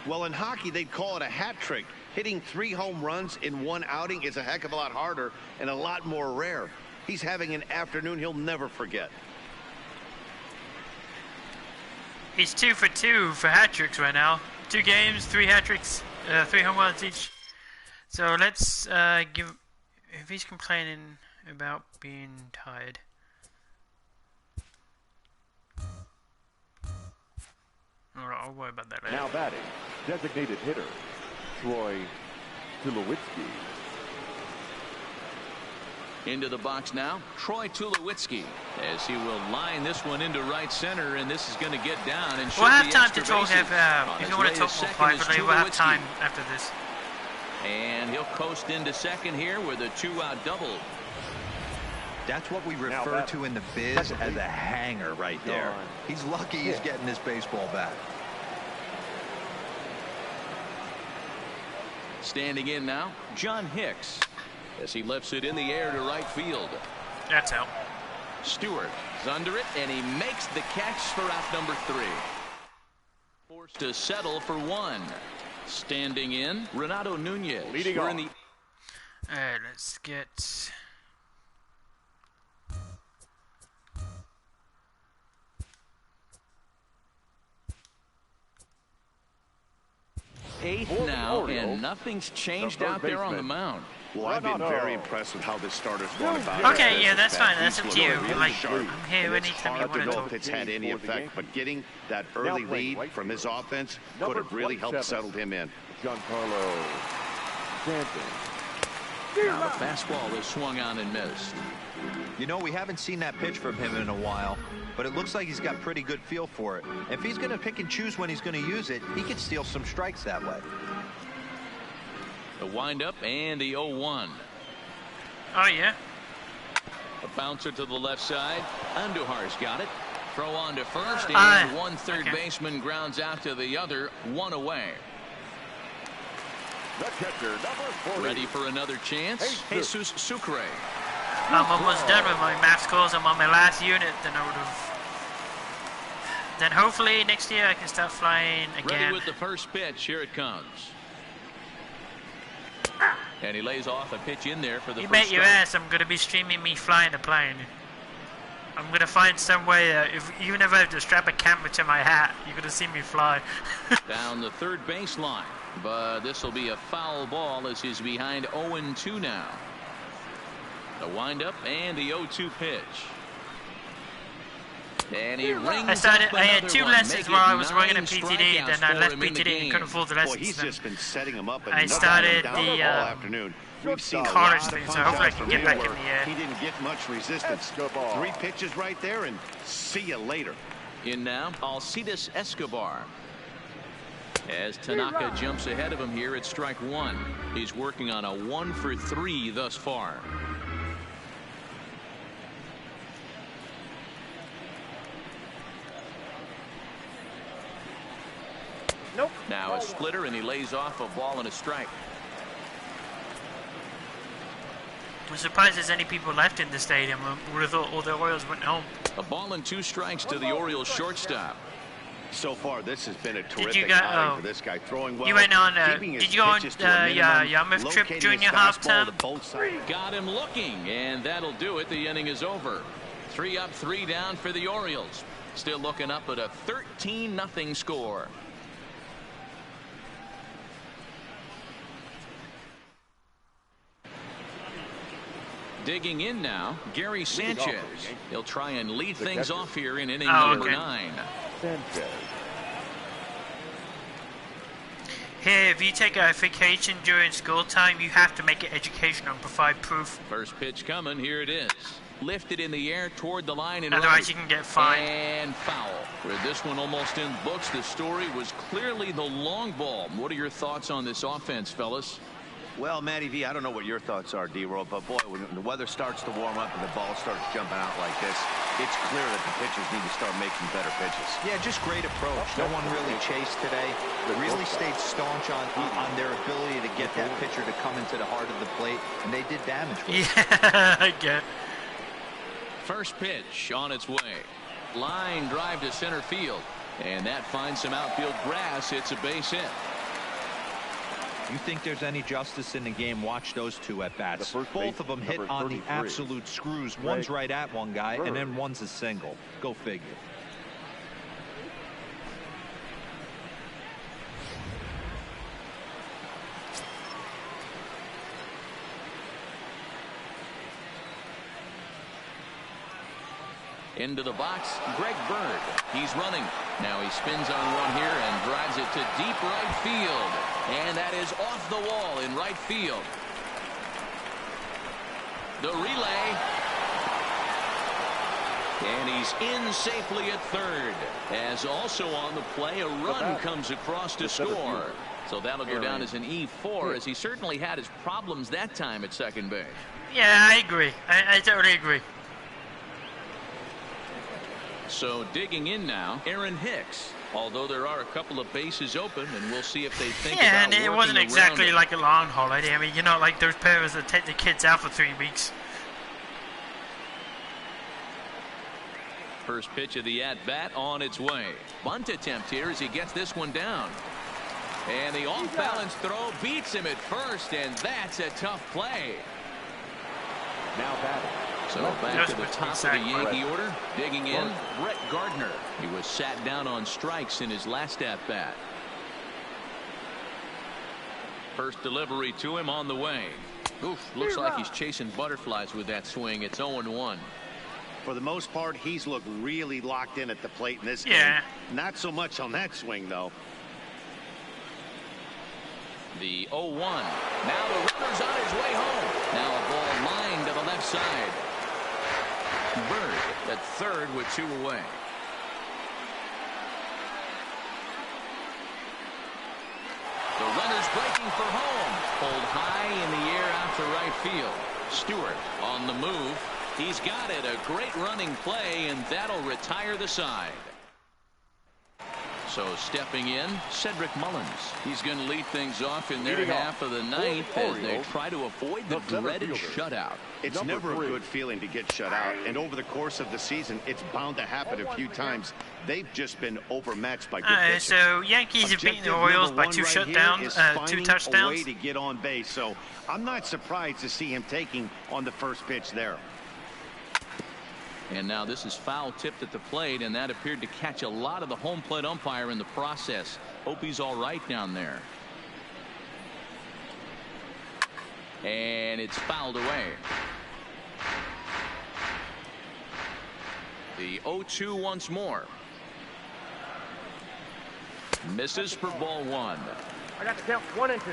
Well, in hockey, they'd call it a hat trick. Hitting 3 home runs in one outing is a heck of a lot harder and a lot more rare. He's having an afternoon he'll never forget.
He's 2 for 2 for hat tricks right now. 2 games, 3 hat tricks, 3 home runs each. So let's give. If he's complaining about being tired. Alright, I'll worry about that later.
Now batting, designated hitter, Troy Tulowitzki.
Into the box now, Troy Tulowitzki, as he will line this one into right center, and this is going to get down. And
we'll have time to talk. If you want to talk more privately, we'll have time after this.
And he'll coast into second here with a 2-out double.
That's what we refer to in the biz as a hanger right there. He's lucky he's getting this baseball back.
Standing in now, John Hicks. as he lifts it in the air to right field.
That's out.
Stewart is under it, and he makes the catch for out number 3. Forced to settle for 1. Standing in, Renato Nunez.
Leading
We're
off.
in the...
All right, let's get...
Eighth
For the
now,
Orioles,
and nothing's changed
the
out there on the
baseman.
mound.
Well, I've been
Renato.
very impressed with how this starter's going about.
Okay, yeah, that's fine. That's up
He's
to you.
looking really
Like,
sharp.
I'm here
And it's
anytime you
hard
want
to
to
know
talk.
if it's had any
For the
effect,
Yankees.
but getting that
Now
early
playing
lead
right
from his
field.
offense could
Number
have really helped
27.
settle him in.
Giancarlo Stanton.
Now the fastball is swung on and missed.
You know, we haven't seen that pitch from him in a while, but it looks like he's got pretty good feel for it. If he's going to pick and choose when he's going to use it, he could steal some strikes that way.
The windup and the 0-1.
Oh, yeah.
A bouncer to the left side. Andujar's got it. Throw on to first, and one third
okay.
baseman grounds out to the other, 1 away.
The catcher, number 40.
Ready for another chance? Jesus Sucre.
I'm almost done with my math scores. I'm on my last unit. Then I would have... Then hopefully next year I can start flying
Ready
again.
with the first pitch. Here it comes. And he lays off a pitch in there for the
You
first
bet your
strike.
ass I'm going to be streaming me flying the plane. I'm going to find some way, even if I have to strap a camera to my hat, you're going to see me fly.
Down the third baseline. But this will be a foul ball as he's behind 0-2 now. The windup and the 0-2 pitch. And he rings
I
up
had
another
2
one,
lessons
making
while I was running a
9
PTD,
strikeouts
then I
for
left
him in the
PTD and
game.
couldn't afford the
Boy,
lessons.
he's
then
just been setting him up. And
I
knocking
started
him down
the,
all afternoon. We've seen a
college
lot of
thing, so
punch
hopefully I
outs
can
from
get
him
back in
where
the air.
He didn't get much resistance.
Escobar.
3 pitches right there, and see you later.
In now, Alcides Escobar. As Tanaka jumps ahead of him here at strike 1. He's working on a 1 for 3 thus far.
Nope.
Now a splitter, and he lays off a ball and a strike.
I'm surprised there's any people left in the stadium. I would have thought all the Orioles went home.
A ball and 2 strikes to the Orioles shortstop.
So far, this has been a
you
terrific
go-
outing
oh.
for this guy, throwing well.
You went on,
keeping his
did you go on,
pitches to a minimum,
Yarmouth trip
locating
junior
his fastball
halftime?
to both sides.
Got him looking, and that'll do it. The inning is over. 3 up, 3 down for the Orioles. Still looking up at a 13-0 score. Digging in now, Gary Sanchez. He'll try and lead things off here in inning number 9.
Sanchez.
Here, if you take a vacation during school time, you have to make it educational and provide proof.
First pitch coming. Here it is. Lifted in the air toward the line and
Otherwise
right.
you can get fined.
And foul. With this one almost in books, the story was clearly the long ball. What are your thoughts on this offense, fellas?
Well, Matty V, I don't know what your thoughts are, D-Roll, but boy, when the weather starts to warm up and the ball starts jumping out like this, it's clear that the pitchers need to start making better pitches.
Yeah, just great approach. No one really chased today. Really stayed staunch on their ability to get that pitcher to come into the heart of the plate, and they did damage with it.
Yeah, I get.
First pitch on its way. Line drive to center field. And that finds some outfield grass. It's a base hit.
You think there's any justice in the game, watch those 2 at-bats. Both of them hit
number
on the
33.
absolute screws. One's right at one guy, and then one's a single. Go figure.
Into the box, Greg Bird. He's running. Now he spins on one here and drives it to deep right field. And that is off the wall in right field. The relay. And he's in safely at third. As also on the play, a run comes across to score. So that'll go down as an E4, as he certainly had his problems that time at second base.
Yeah, I agree. I totally agree.
So digging in now, Aaron Hicks. Although there are a couple of bases open, and we'll see if they think
yeah,
about
and it wasn't exactly like a long holiday. I mean, you know, like those parents that take the kids out for 3 weeks.
First pitch of the at-bat on its way. Bunt attempt here as he gets this one down. And the off-balance throw beats him at first, and that's a tough play.
Now batting.
So back to the top of the Yankee order, digging in, Brett Gardner. He was sat down on strikes in his last at-bat. First delivery to him on the way. Oof, looks like he's chasing butterflies with that swing. It's 0-1.
For the most part, he's looked really locked in at the plate in this game. Not so much on that swing, though.
The 0-1. Now the runner's on his way home. Now a ball lined to the left side. Bird at third with 2 away. The runner's breaking for home. Pulled high in the air out to right field. Stewart on the move. He's got it. A great running play, and that'll retire the side. So stepping in, Cedric Mullins. He's going to lead things off in their half of the ninth as they try to avoid the dreaded shutout.
It's never a good feeling to get shut out, and over the course of the season, it's bound to happen a few times. They've just been overmatched by good pitching.
So Yankees have beaten the Orioles by 2 shutdowns, 2 touchdowns.
A way to get on base, so I'm not surprised to see him taking on the first pitch there.
And now this is foul tipped at the plate, and that appeared to catch a lot of the home plate umpire in the process. Hope he's all right down there. And it's fouled away. The 0-2 once more. Misses for ball 1.
I got the count 1 and 2.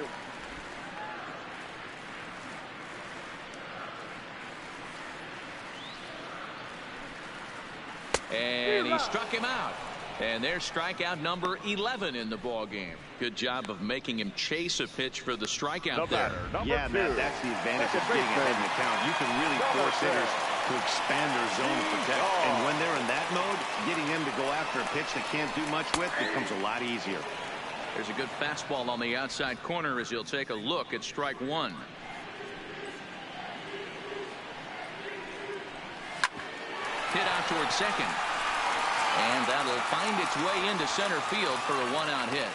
And he struck him out. And there's strikeout number 11 in the ball game. Good job of making him chase a pitch for the strikeout there.
Yeah, Matt, that's the advantage of getting ahead in the count. You can really force hitters to expand their zone to protect. And when they're in that mode, getting them to go after a pitch they can't do much with becomes a lot easier.
There's a good fastball on the outside corner as he'll take a look at strike 1. Hit out towards second. And that'll find its way into center field for a 1-out hit.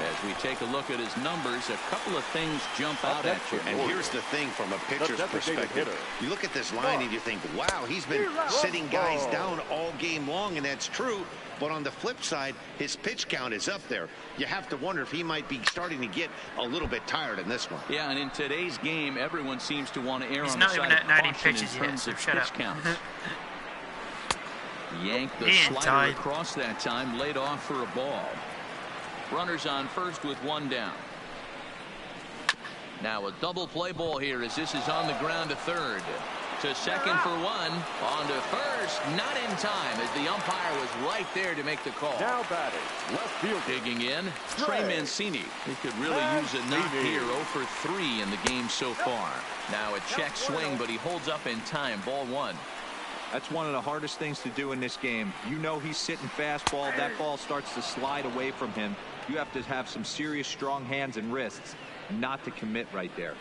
As we take a look at his numbers, a couple of things jump out at you.
And here's the thing from a pitcher's perspective. You look at this line and you think, wow, he's been sitting guys down all game long, and that's true. But on the flip side, his pitch count is up there. You have to wonder if he might be starting to get a little bit tired in this one.
Yeah, and in today's game, everyone seems to want to err on
He's
the
not
side
even
of
at 90
caution in
pitches
terms
yet,
of
so shut
pitch
up.
counts. Yanked the
He ain't
slider
tied.
across that time, laid off for a ball. Runners on first with 1 down. Now a double play ball here as this is on the ground to third. To second for 1. On to first. Not in time as the umpire was right there to make the call.
Now batting, left field.
Digging in, Trey Mancini. He could really use a knock here. 0 for 3 in the game so far. Now a check swing, but he holds up in time. Ball 1.
That's one of the hardest things to do in this game. You know he's sitting fastball. That ball starts to slide away from him. You have to have some serious strong hands and wrists not to commit right there.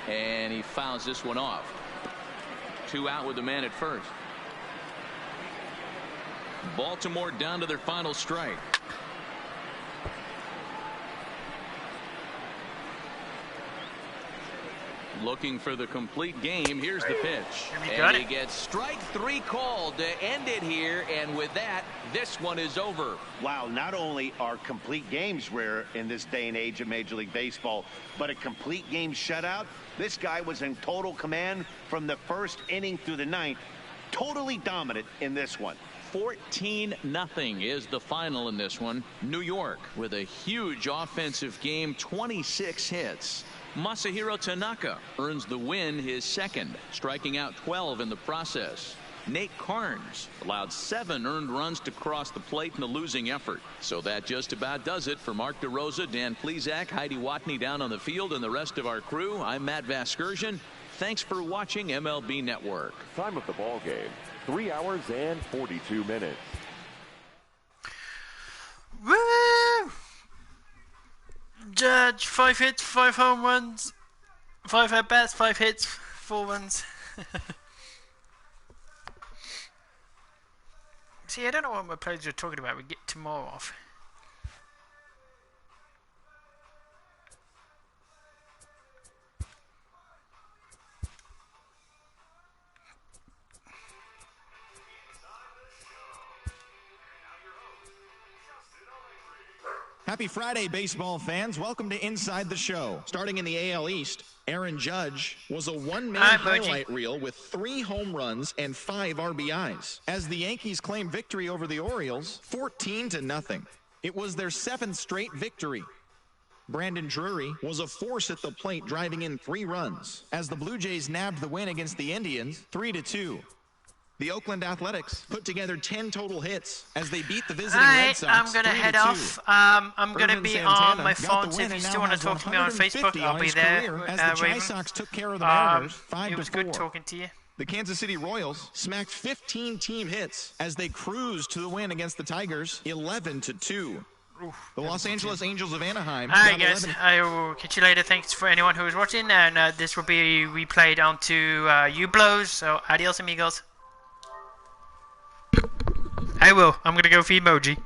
And he fouls this one off. 2 out with the man at first. Baltimore down to their final strike. Looking for the complete game. Here's the pitch. And he gets strike 3 called to end it here. And with that, this one is over.
Wow, not only are complete games rare in this day and age of Major League Baseball, but a complete game shutout. This guy was in total command from the first inning through the 9th. Totally dominant in this one.
14-0 is the final in this one. New York with a huge offensive game, 26 hits. Masahiro Tanaka earns the win, his second, striking out 12 in the process. Nate Carnes allowed 7 earned runs to cross the plate in the losing effort. So that just about does it for Mark DeRosa, Dan Plesac, Heidi Watney down on the field, and the rest of our crew. I'm Matt Vasgersian. Thanks for watching MLB Network.
Time of the ball game, 3 hours and 42 minutes.
Judge, 5 hits, 5 home runs, 5 at-bats, 5 hits, 4 runs. See, I don't know what my players are talking about. We get tomorrow off.
Happy Friday, baseball fans. Welcome to Inside the Show. Starting in the AL East, Aaron Judge was a one-man highlight reel with 3 home runs and 5 RBIs. As the Yankees claim victory over the Orioles, 14-0. It was their 7th straight victory. Brandon Drury was a force at the plate, driving in 3 runs, as the Blue Jays nabbed the win against the Indians 3-2. The Oakland Athletics put together 10 total hits as they beat the visiting Red Sox.
I'm going to head off. I'm going to be on my phone, so if you still want to talk to me on Facebook, I'll be there.
As the White Sox took care of the Mariners 5-4.
It was good talking to you.
The Kansas City Royals smacked 15 team hits as they cruised to the win against the Tigers 11-2. The Los Angeles Angels of Anaheim.
Alright guys, I will catch you later. Thanks for anyone who was watching, and this will be replayed onto Ublows, so adios amigos. I will. I'm gonna go feed Moji.